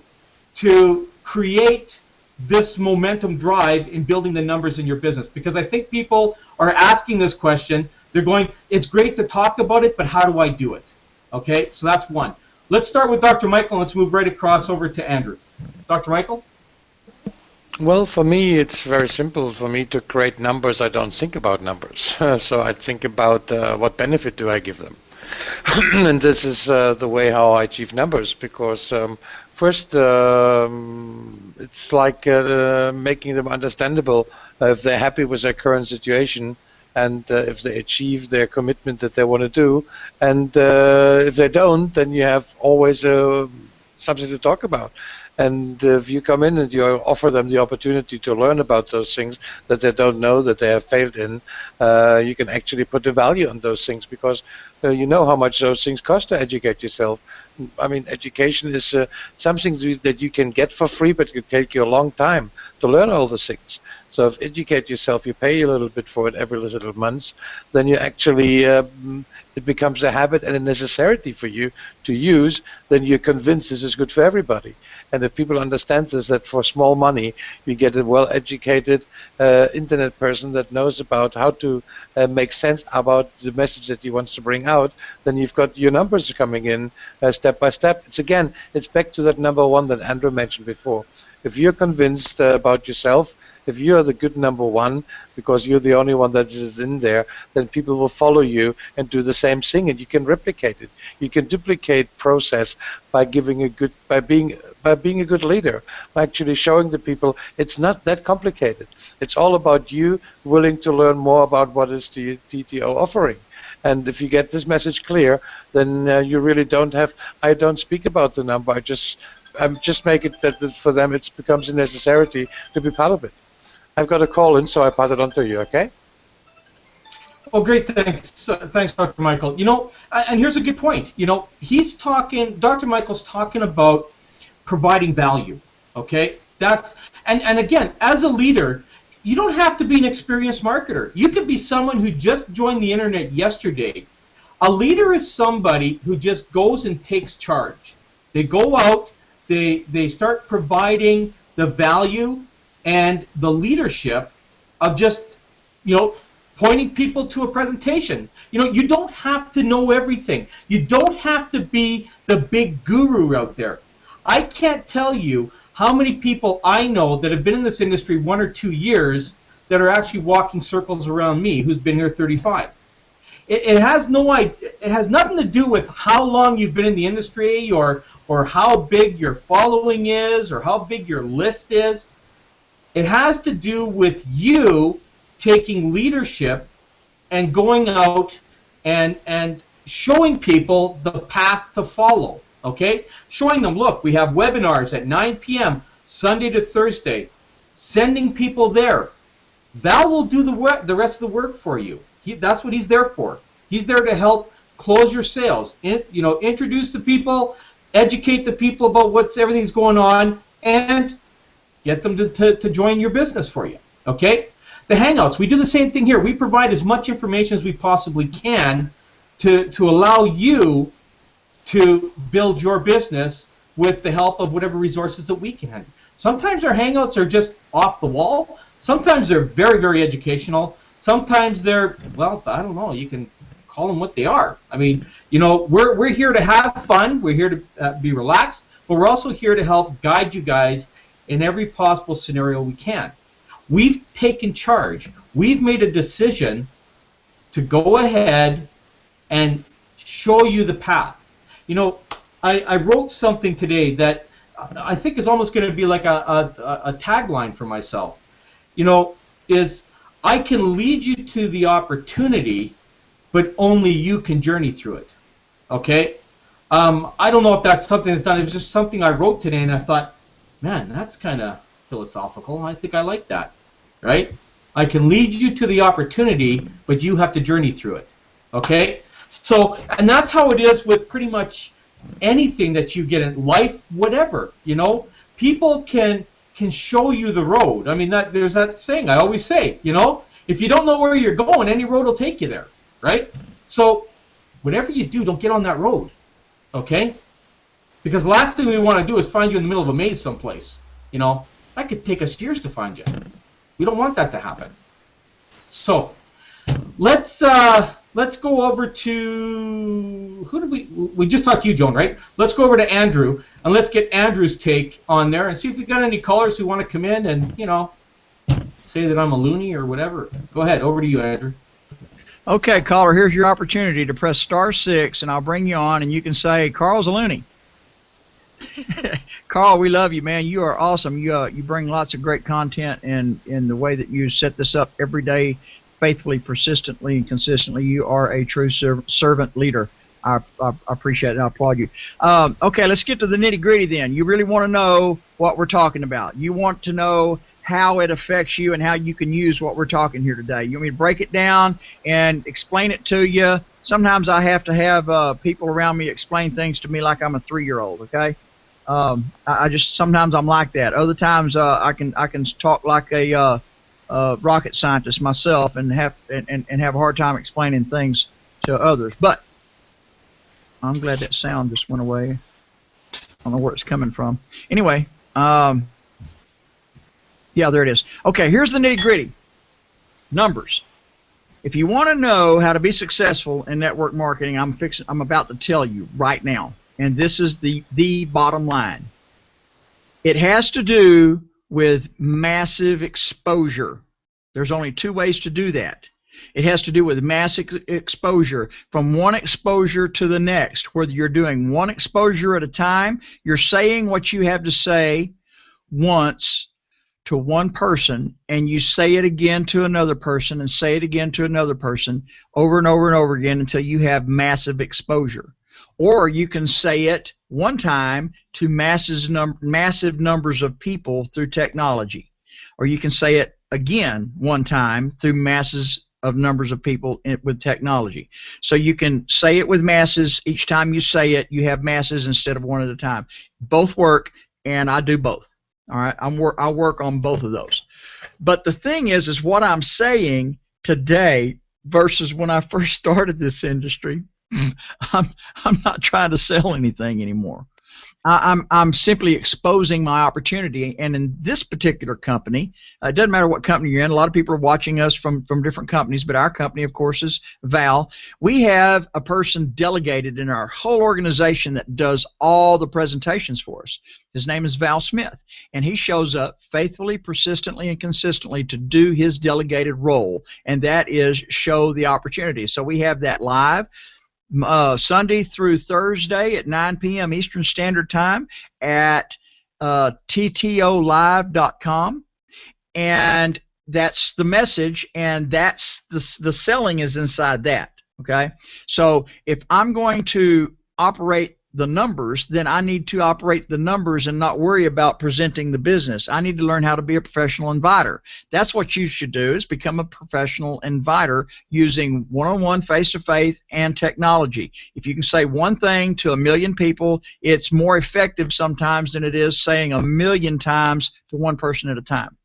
to create this momentum drive in building the numbers in your business. Because I think people are asking this question. They're going, it's great to talk about it, but how do I do it? Okay, so that's one. Let's start with Dr. Michael, and let's move right across over to Andrew. Dr. Michael? Well, for me, it's very simple. For me to create numbers, I don't think about numbers. So I think about what benefit do I give them. And this is the way how I achieve numbers, because first, it's like making them understandable if they're happy with their current situation, and if they achieve their commitment that they want to do. And if they don't, then you have always something to talk about. And if you come in and you offer them the opportunity to learn about those things that they don't know, that they have failed in, you can actually put a value on those things, because you know how much those things cost to educate yourself. I mean, education is something that you can get for free, but it can take you a long time to learn all the things. So if educate yourself, you pay a little bit for it every little months, then you actually, it becomes a habit and a necessity for you to use, then you're convinced this is good for everybody. And if people understand this, that for small money, you get a well-educated internet person that knows about how to make sense about the message that he wants to bring out, then you've got your numbers coming in step by step. It's back to that number one that Andrew mentioned before. If you're convinced about yourself, if you're the good number one, because you're the only one that is in there, then people will follow you and do the same thing, and you can replicate it. You can duplicate process by being a good leader, by actually showing the people it's not that complicated. It's all about you willing to learn more about what is the TTO offering. And if you get this message clear, then you really don't have. I don't speak about the number. I just make it that for them it becomes a necessity to be part of it. I've got a call in, so I pass it on to you, okay? Well, great, thanks. Thanks, Dr. Michael. And here's a good point. Dr. Michael's talking about providing value, okay? And again, as a leader, you don't have to be an experienced marketer. You could be someone who just joined the internet yesterday. A leader is somebody who just goes and takes charge. They go out, they start providing the value and the leadership of just, pointing people to a presentation. You don't have to know everything. You don't have to be the big guru out there. I can't tell you how many people I know that have been in this industry 1 or 2 years that are actually walking circles around me who's been here 35. It has nothing to do with how long you've been in the industry or how big your following is or how big your list is. It has to do with you taking leadership and going out and showing people the path to follow, okay? Showing them, look, we have webinars at 9 p.m. Sunday to Thursday. Sending people there. Val will do the rest of the work for you. That's what he's there for. He's there to help close your sales. Introduce the people, educate the people about everything's going on, and get them to join your business for you, okay? The Hangouts, we do the same thing here. We provide as much information as we possibly can to allow you to build your business with the help of whatever resources that we can. Sometimes our Hangouts are just off the wall. Sometimes they're very, very educational. Sometimes they're, well, I don't know, you can call them what they are. I mean, you know, we're here to have fun, we're here to be relaxed, but we're also here to help guide you guys in every possible scenario we can. We've taken charge. We've made a decision to go ahead and show you the path. You know, I wrote something today that I think is almost going to be like a tagline for myself. You know, is I can lead you to the opportunity, but only you can journey through it. Okay? I don't know if that's something that's done. It was just something I wrote today, and I thought, man, that's kind of philosophical. I think I like that. Right? I can lead you to the opportunity, but you have to journey through it. Okay? So, and that's how it is with pretty much anything that you get in life, whatever. You know, people can show you the road. I mean, there's that saying I always say, you know, if you don't know where you're going, any road will take you there, right? So whatever you do, don't get on that road, okay? Because the last thing we want to do is find you in the middle of a maze someplace. You know, that could take us years to find you. We don't want that to happen. So let's go over to, who did we just talked to you, Joan, right? Let's go over to Andrew, and let's get Andrew's take on there and see if we've got any callers who want to come in and, you know, say that I'm a loony or whatever. Go ahead, over to you, Andrew. Okay, caller, here's your opportunity to press *6, and I'll bring you on, and you can say, Carl's a loony. Carl, we love you, man. You are awesome. You bring lots of great content in the way that you set this up every day, faithfully, persistently, and consistently. You are a true servant leader. I appreciate it. I applaud you. Okay, let's get to the nitty-gritty then. You really want to know what we're talking about. You want to know how it affects you and how you can use what we're talking here today. You want me to break it down and explain it to you? Sometimes I have to have people around me explain things to me like I'm a 3-year-old, okay? I just, sometimes I'm like that. Other times I can talk like a rocket scientist myself and have a hard time explaining things to others. But I'm glad that sound just went away. I don't know where it's coming from. Anyway, yeah, there it is. Okay, here's the nitty-gritty. Numbers. If you want to know how to be successful in network marketing, I'm about to tell you right now. And this is the bottom line. It has to do with massive exposure. There's only 2 ways to do that. It has to do with massive exposure, from one exposure to the next. Whether you're doing one exposure at a time, you're saying what you have to say once to one person, and you say it again to another person, and say it again to another person, over and over and over again until you have massive exposure. Or you can say it one time to massive numbers of people through technology. Or you can say it again one time through masses of numbers of people with technology. So you can say it with masses. Each time you say it, you have masses instead of one at a time. Both work, and I do both. All right, I work on both of those. But the thing is what I'm saying today versus when I first started this industry. I'm not trying to sell anything anymore. I'm simply exposing my opportunity, and in this particular company, it doesn't matter what company you're in. A lot of people are watching us from different companies, but our company, of course, is Val. We have a person delegated in our whole organization that does all the presentations for us. His name is Val Smith, and he shows up faithfully, persistently, and consistently to do his delegated role, and that is show the opportunity. So we have that live Sunday through Thursday at 9 p.m. Eastern Standard Time at ttolive.com, and that's the message, and that's the selling is inside that. Okay, so if I'm going to operate the numbers, then I need to operate the numbers and not worry about presenting the business. I need to learn how to be a professional inviter. That's what you should do, is become a professional inviter using one-on-one, face-to-face, and technology. If you can say one thing to 1 million people, it's more effective sometimes than it is saying 1 million times to one person at a time.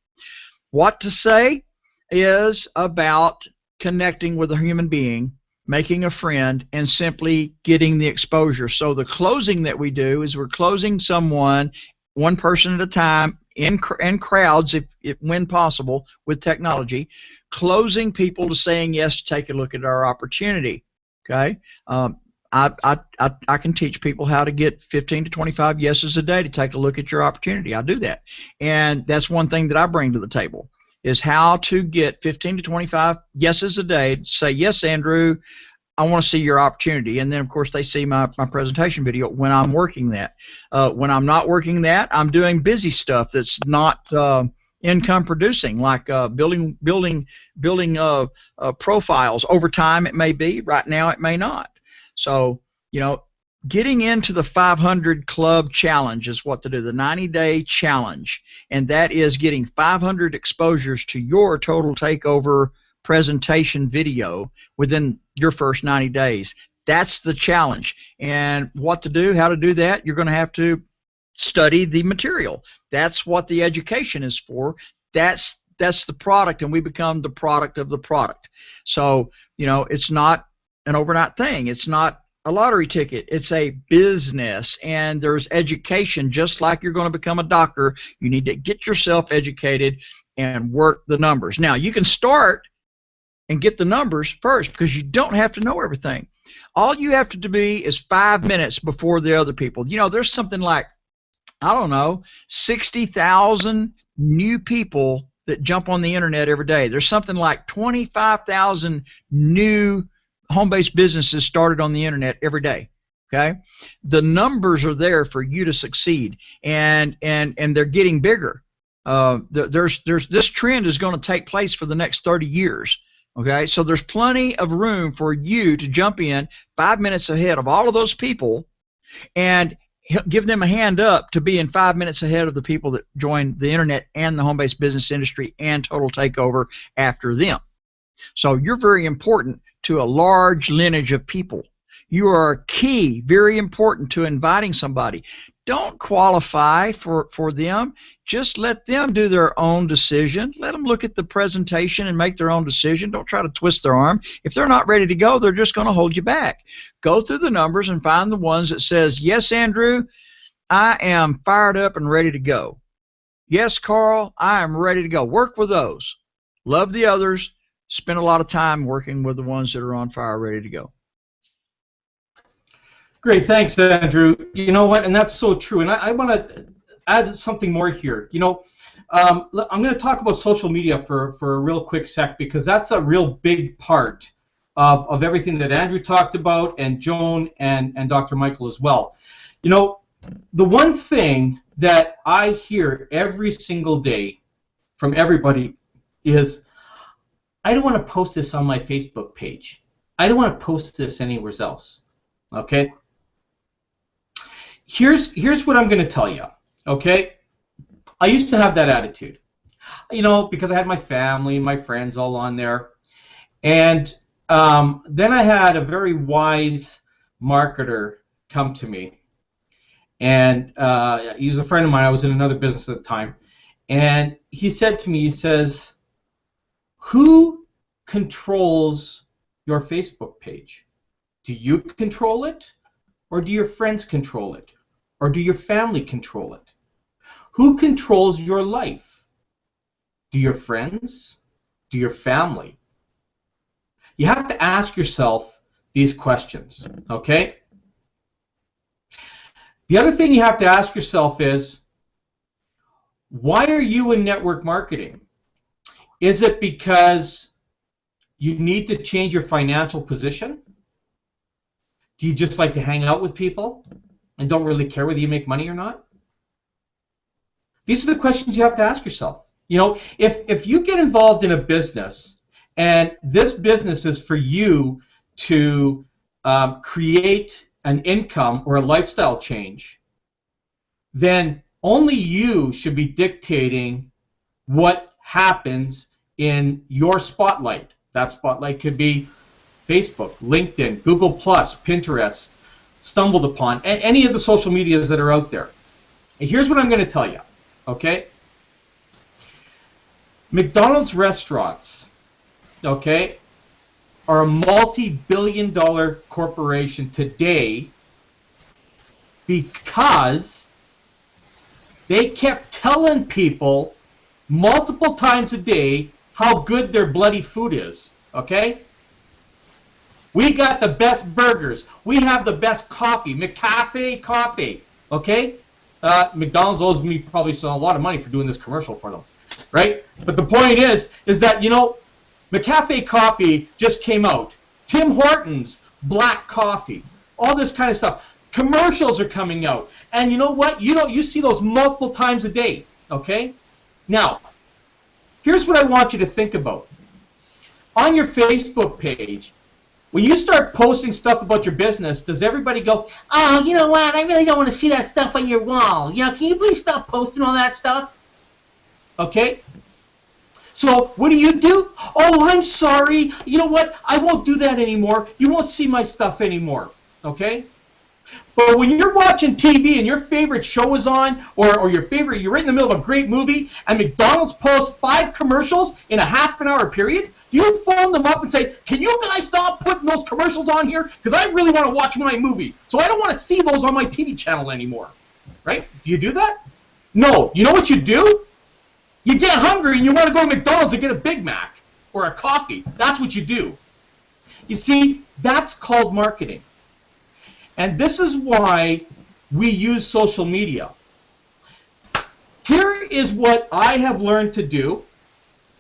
What to say is about connecting with a human being, making a friend, and simply getting the exposure. So the closing that we do is we're closing someone one person at a time in crowds, if when possible, with technology. closing people to saying yes to take a look at our opportunity. Okay, I can teach people how to get 15 to 25 yeses a day to take a look at your opportunity. I do that, and that's one thing that I bring to the table is how to get 15 to 25 yeses a day to say, yes, Andrew, I want to see your opportunity. And then, of course, they see my presentation video when I'm working that. When I'm not working that, I'm doing busy stuff that's not income producing, like building profiles. Over time, it may be. Right now, it may not. So, getting into the 500 Club Challenge is what to do, the 90-day challenge. And that is getting 500 exposures to your total takeover presentation video within your first 90 days. That's the challenge. And what to do, how to do that, you're going to have to study the material. That's what the education is for. That's the product, and we become the product of the product. So, it's not an overnight thing. It's not a lottery ticket. It's a business, and there's education. Just like you're going to become a doctor, you need to get yourself educated and work the numbers. Now, you can start and get the numbers first, because you don't have to know everything. All you have to be is 5 minutes before the other people. There's something like, 60,000 new people that jump on the internet every day. There's something like 25,000 new home-based businesses started on the internet every day. Okay, the numbers are there for you to succeed, and they're getting bigger. This trend is going to take place for the next 30 years. Okay, so there's plenty of room for you to jump in 5 minutes ahead of all of those people and give them a hand up to be in 5 minutes ahead of the people that join the internet and the home-based business industry and total takeover after them. So you're very important to a large lineage of people. You are key, very important to inviting somebody. Don't qualify for them. Just let them do their own decision. Let them look at the presentation and make their own decision. Don't try to twist their arm. If they're not ready to go, they're just going to hold you back. Go through the numbers and find the ones that says, yes, Andrew, I am fired up and ready to go. Yes, Carl, I am ready to go. Work with those. Love the others. Spend a lot of time working with the ones that are on fire, ready to go. Great, thanks, Andrew. You know what, and that's so true. And I want to add something more here. I'm going to talk about social media for a real quick sec, because that's a real big part of everything that Andrew talked about, and Joan and Dr. Michael as well. The one thing that I hear every single day from everybody is, I don't want to post this on my Facebook page. I don't want to post this anywhere else. Okay? Here's what I'm going to tell you. Okay? I used to have that attitude. Because I had my family, my friends all on there. And then I had a very wise marketer come to me. And he was a friend of mine. I was in another business at the time. And he said to me, he says, who controls your Facebook page? Do you control it? Or do your friends control it? Or do your family control it? Who controls your life? Do your friends? Do your family? You have to ask yourself these questions, okay? The other thing you have to ask yourself is, why are you in network marketing? Is it because you need to change your financial position? Do you just like to hang out with people and don't really care whether you make money or not? These are the questions you have to ask yourself. If you get involved in a business and this business is for you to create an income or a lifestyle change, then only you should be dictating what happens in your spotlight. That spotlight could be Facebook, LinkedIn, Google+, Pinterest, Stumbled Upon, any of the social medias that are out there. And here's what I'm going to tell you, okay? McDonald's restaurants, okay, are a multi-billion-dollar corporation today because they kept telling people multiple times a day how good their bloody food is, okay? We got the best burgers. We have the best coffee, McCafe coffee, okay? McDonald's owes me probably a lot of money for doing this commercial for them, right? But the point is that, you know, McCafe coffee just came out. Tim Hortons, black coffee, all this kind of stuff. Commercials are coming out. And you know what? You see those multiple times a day, okay? Now, here's what I want you to think about. On your Facebook page, when you start posting stuff about your business, does everybody go, oh, you know what, I really don't want to see that stuff on your wall. You know, can you please stop posting all that stuff? Okay? So what do? Oh, I'm sorry. You know what? I won't do that anymore. You won't see my stuff anymore. Okay? But when you're watching TV and your favorite show is on, or you're right in the middle of a great movie, and McDonald's posts 5 commercials in a half-an-hour period, do you phone them up and say, can you guys stop putting those commercials on here? Because I really want to watch my movie. So I don't want to see those on my TV channel anymore. Right? Do you do that? No. You know what you do? You get hungry and you want to go to McDonald's and get a Big Mac or a coffee. That's what you do. You see, that's called marketing. And this is why we use social media. Here is what I have learned to do.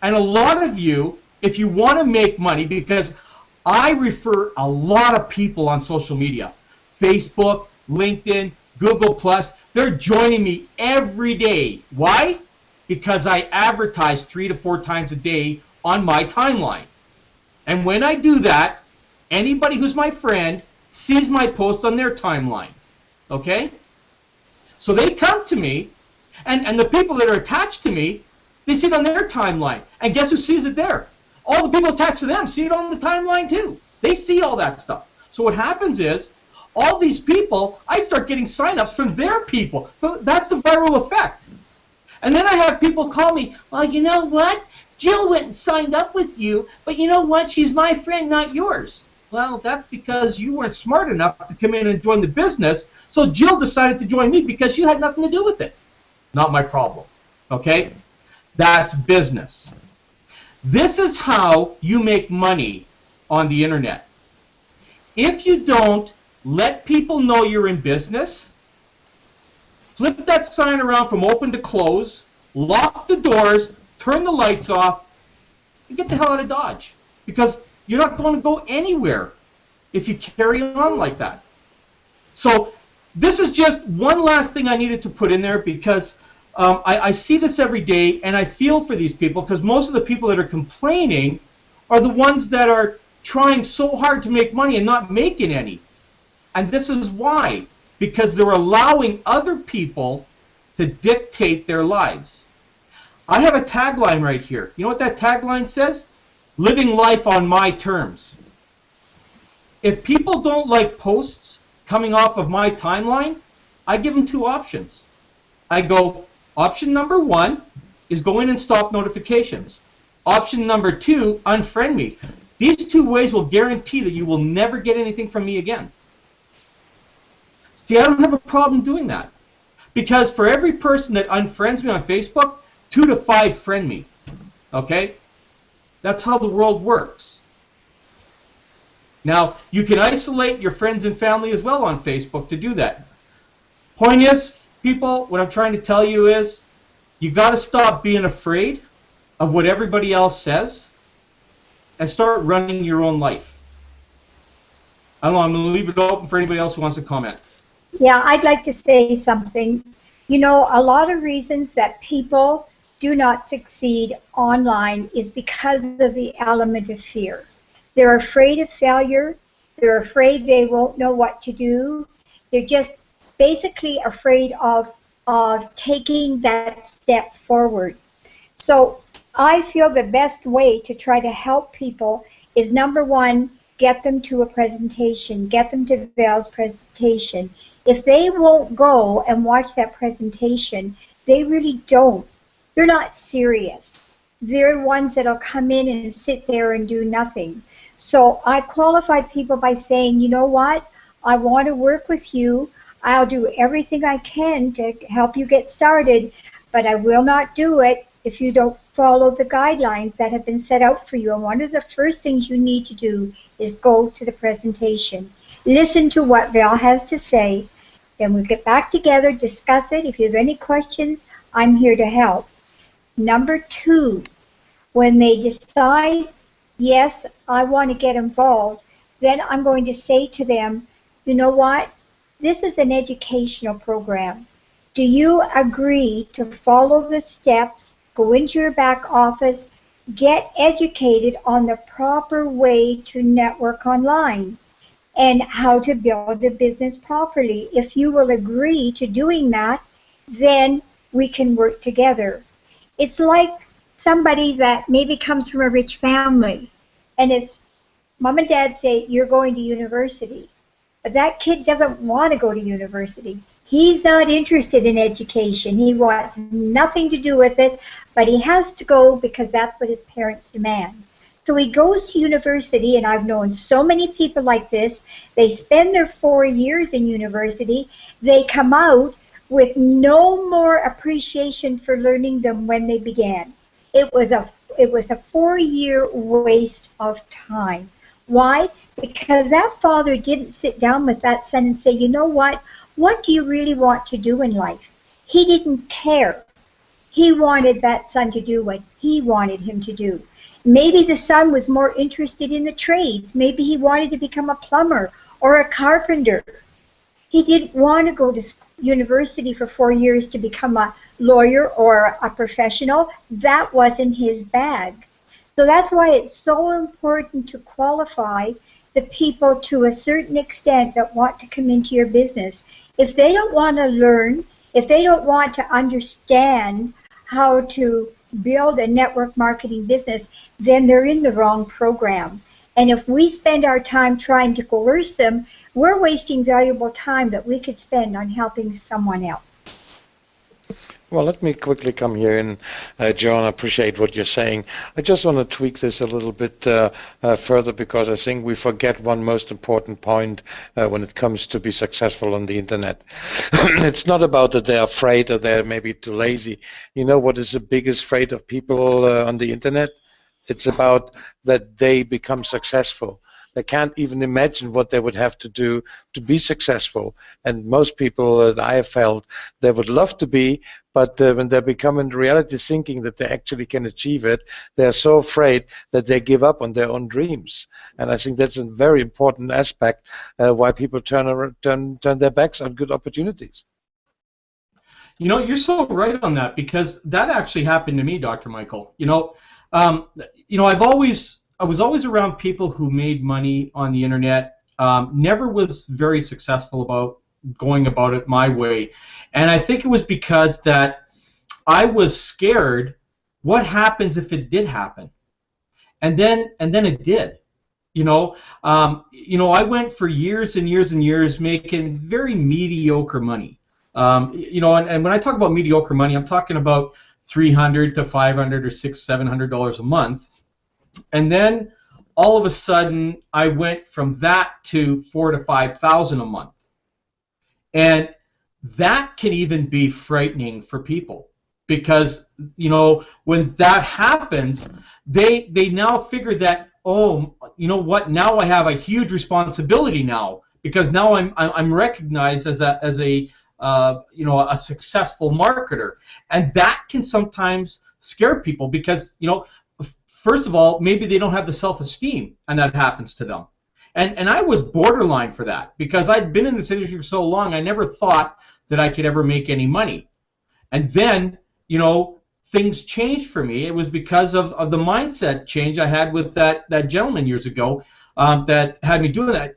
And a lot of you, if you want to make money, because I refer a lot of people on social media, Facebook, LinkedIn, Google+, they're joining me every day. Why? Because I advertise 3 to 4 times a day on my timeline. And when I do that, anybody who's my friend sees my post on their timeline. Okay? So they come to me, and the people that are attached to me, they see it on their timeline. And guess who sees it there? All the people attached to them see it on the timeline too. They see all that stuff. So what happens is, all these people, I start getting signups from their people. So that's the viral effect. And then I have people call me, well, you know what? Jill went and signed up with you, but you know what? She's my friend, not yours. Well, that's because you weren't smart enough to come in and join the business, so Jill decided to join me because you had nothing to do with it. Not my problem. Okay? That's business. This is how you make money on the internet. If you don't let people know you're in business, flip that sign around from open to close, lock the doors, turn the lights off, and get the hell out of Dodge. Because you're not going to go anywhere if you carry on like that. So this is just one last thing I needed to put in there because I see this every day and I feel for these people because most of the people that are complaining are the ones that are trying so hard to make money and not making any. And this is why. Because they're allowing other people to dictate their lives. I have a tagline right here. You know what that tagline says? Living life on my terms. If people don't like posts coming off of my timeline, I give them 2 options. I go, option number 1 is go in and stop notifications. Option number 2, unfriend me. These 2 ways will guarantee that you will never get anything from me again. See, I don't have a problem doing that. Because for every person that unfriends me on Facebook, 2 to 5 friend me. Okay? That's how the world works. Now, you can isolate your friends and family as well on Facebook to do that. Point is, people, what I'm trying to tell you is, you got to stop being afraid of what everybody else says and start running your own life. I don't know, I'm going to leave it open for anybody else who wants to comment. Yeah, I'd like to say something. You know, a lot of reasons that people do not succeed online is because of the element of fear. They're afraid of failure. They're afraid they won't know what to do. They're just basically afraid of taking that step forward. So I feel the best way to try to help people is, number 1, get them to a presentation, get them to Val's presentation. If they won't go and watch that presentation, they really don't. They're not serious. They're ones that'll come in and sit there and do nothing. So I qualify people by saying, you know what, I want to work with you. I'll do everything I can to help you get started, but I will not do it if you don't follow the guidelines that have been set out for you. And one of the first things you need to do is go to the presentation. Listen to what Val has to say. Then we'll get back together, discuss it. If you have any questions, I'm here to help. Number 2, when they decide, yes, I want to get involved, then I'm going to say to them, you know what? This is an educational program. Do you agree to follow the steps, go into your back office, get educated on the proper way to network online and how to build a business properly? If you will agree to doing that, then we can work together. It's like somebody that maybe comes from a rich family, and it's mom and dad say, you're going to university. But that kid doesn't want to go to university. He's not interested in education. He wants nothing to do with it, but he has to go because that's what his parents demand. So he goes to university, and I've known so many people like this. They spend their 4 years in university. They come out with no more appreciation for learning than when they began. It was a 4-year waste of time. Why? Because that father didn't sit down with that son and say, you know what do you really want to do in life? He didn't care. He wanted that son to do what he wanted him to do. Maybe the son was more interested in the trades. Maybe he wanted to become a plumber or a carpenter. He didn't want to go to university for 4 years to become a lawyer or a professional. That wasn't his bag. So that's why it's so important to qualify the people to a certain extent that want to come into your business. If they don't want to learn, if they don't want to understand how to build a network marketing business, then they're in the wrong program. And if we spend our time trying to coerce them, we're wasting valuable time that we could spend on helping someone else. Well, let me quickly come here in, John. I appreciate what you're saying. I just want to tweak this a little bit further, because I think we forget one most important point when it comes to be successful on the internet. It's not about that they're afraid or they're maybe too lazy. You know what is the biggest afraid of people on the internet? It's about that they become successful. They can't even imagine what they would have to do to be successful. And most people that I have felt, they would love to be, but when they become in reality thinking that they actually can achieve it, they're so afraid that they give up on their own dreams. And I think that's a very important aspect why people turn their backs on good opportunities. You know, you're so right on that, because that actually happened to me, Dr. Michael. I was always around people who made money on the internet. Never was very successful about going about it my way, and I think it was because that I was scared. What happens if it did happen? And then it did. I went for years and years and years making very mediocre money. And when I talk about mediocre money, I'm talking about $300 to $500 or $600-700 a month. And then all of a sudden, I went from that to $4,000 to $5,000 a month, and that can even be frightening for people, because when that happens, they now figure that, oh, you know what? Now I have a huge responsibility now, because now I'm recognized as a successful marketer, and that can sometimes scare people, because first of all, maybe they don't have the self-esteem, and that happens to them. And I was borderline for that, because I'd been in this industry for so long, I never thought that I could ever make any money. And then, things changed for me. It was because of the mindset change I had with that gentleman years ago that had me doing that.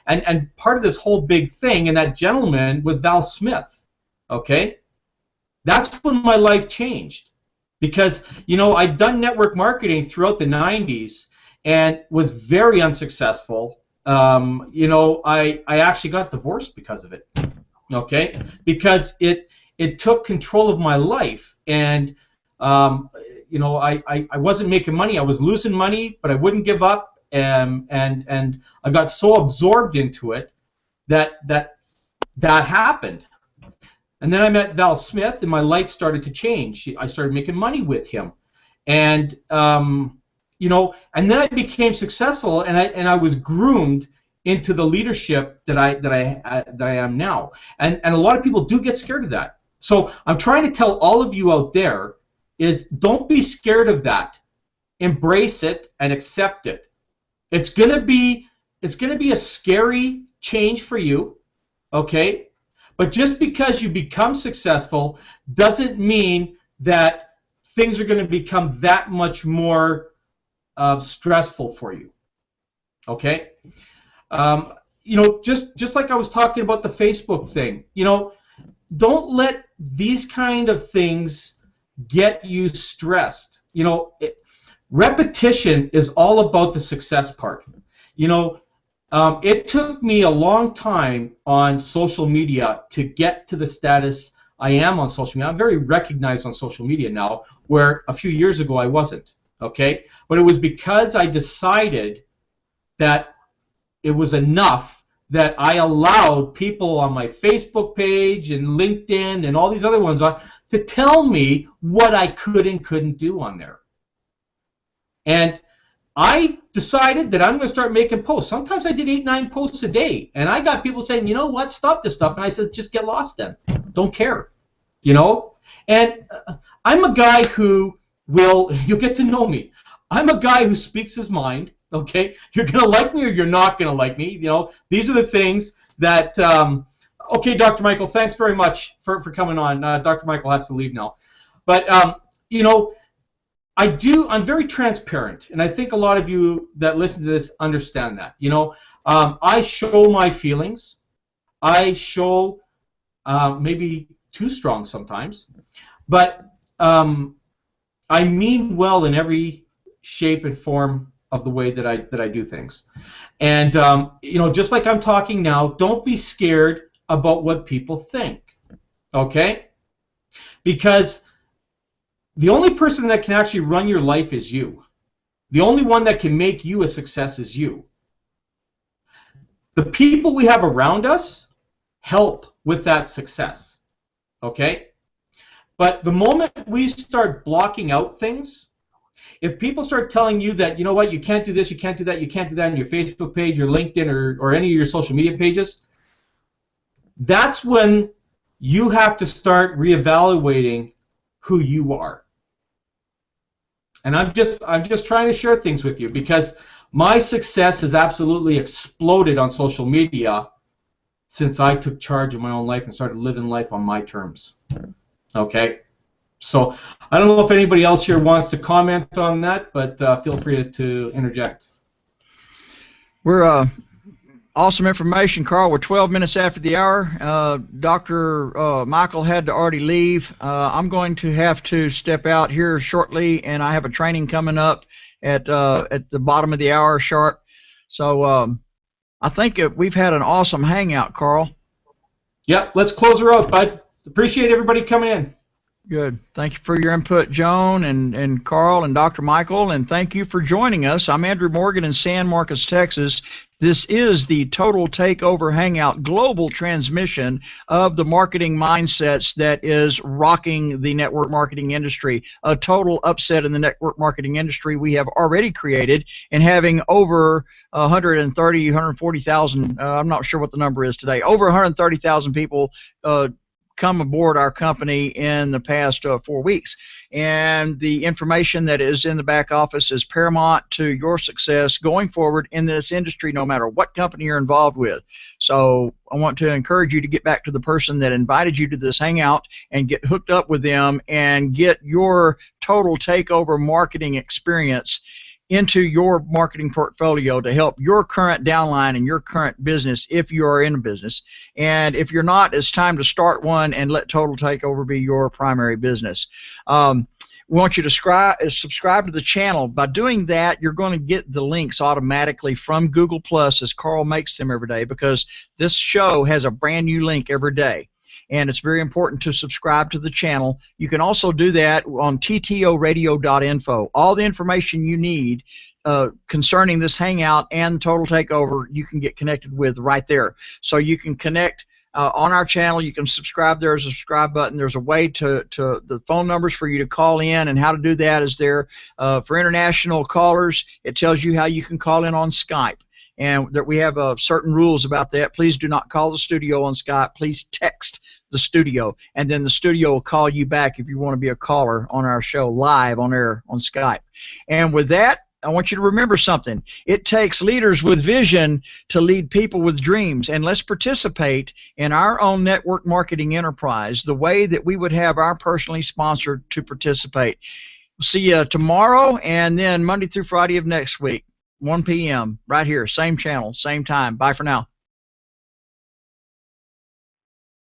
And part of this whole big thing, and that gentleman was Val Smith, okay? That's when my life changed. Because, I'd done network marketing throughout the 90s and was very unsuccessful. I actually got divorced because of it, okay? Because it took control of my life, and, I wasn't making money. I was losing money, but I wouldn't give up, and I got so absorbed into it that happened. And then I met Val Smith, and my life started to change. I started making money with him, and you know, and then I became successful, and I was groomed into the leadership that I am now. And a lot of people do get scared of that. So I'm trying to tell all of you out there is don't be scared of that. Embrace it and accept it. It's gonna be a scary change for you, okay? But just because you become successful doesn't mean that things are going to become that much more stressful for you, okay? You know, just like I was talking about the Facebook thing, you know, don't let these kind of things get you stressed. You know, repetition is all about the success part. You know, it took me a long time on social media to get to the status I am on social media. I'm very recognized on social media now, where a few years ago I wasn't, okay? But it was because I decided that it was enough that I allowed people on my Facebook page and LinkedIn and all these other ones to tell me what I could and couldn't do on there. And I decided that I'm going to start making posts. Sometimes I did 8, 9 posts a day, and I got people saying, you know what, stop this stuff. And I said, just get lost then. Don't care, you know. And I'm a guy who will, you'll get to know me. I'm a guy who speaks his mind, okay. You're going to like me or you're not going to like me, you know. These are the things that, okay, Dr. Michael, thanks very much for coming on. Dr. Michael has to leave now. But, you know, I'm very transparent, and I think a lot of you that listen to this understand that. You know, I show my feelings. I show maybe too strong sometimes, but I mean well in every shape and form of the way that I do things. And you know, just like I'm talking now, don't be scared about what people think, okay? Because the only person that can actually run your life is you. The only one that can make you a success is you. The people we have around us help with that success, okay? But the moment we start blocking out things, if people start telling you that, you know what, you can't do this, you can't do that, you can't do that on your Facebook page or LinkedIn or any of your social media pages, that's when you have to start reevaluating who you are. And I'm just trying to share things with you because my success has absolutely exploded on social media since I took charge of my own life and started living life on my terms. Okay? So I don't know if anybody else here wants to comment on that, but feel free to interject. We're awesome information, Carl. We're 12 minutes after the hour. Dr. Michael had to already leave. I'm going to have to step out here shortly, and I have a training coming up at the bottom of the hour sharp. So I think we've had an awesome hangout, Carl. Yep, let's close her out, bud. Appreciate everybody coming in. Good. Thank you for your input, Joan and Carl and Dr. Michael, and thank you for joining us. I'm Andrew Morgan in San Marcos, Texas. This is the Total Takeover Hangout global transmission of the marketing mindsets that is rocking the network marketing industry. A total upset in the network marketing industry we have already created, and having over 130, 140,000, I'm not sure what the number is today, over 130,000 people come aboard our company in the past 4 weeks. And the information that is in the back office is paramount to your success going forward in this industry, no matter what company you're involved with. So I want to encourage you to get back to the person that invited you to this hangout and get hooked up with them and get your total takeover marketing experience into your marketing portfolio to help your current downline and your current business if you are in a business. And if you're not, it's time to start one and let Total Takeover be your primary business. We want you to subscribe to the channel. By doing that, you're going to get the links automatically from Google Plus as Carl makes them every day, because this show has a brand new link every day. And it's very important to subscribe to the channel. You can also do that on ttoradio.info. All the information you need concerning this hangout and Total Takeover, you can get connected with right there. So you can connect on our channel. You can subscribe. There's a subscribe button. There's a way to the phone numbers for you to call in, and how to do that is there. For international callers, it tells you how you can call in on Skype, and that we have certain rules about that. Please do not call the studio on Skype. Please text the studio, and then the studio will call you back if you want to be a caller on our show live on air on Skype. And with that, I want you to remember something. It takes leaders with vision to lead people with dreams, and let's participate in our own network marketing enterprise the way that we would have our personally sponsored to participate. See you tomorrow, and then Monday through Friday of next week, 1 p.m. right here, same channel, same time. Bye for now.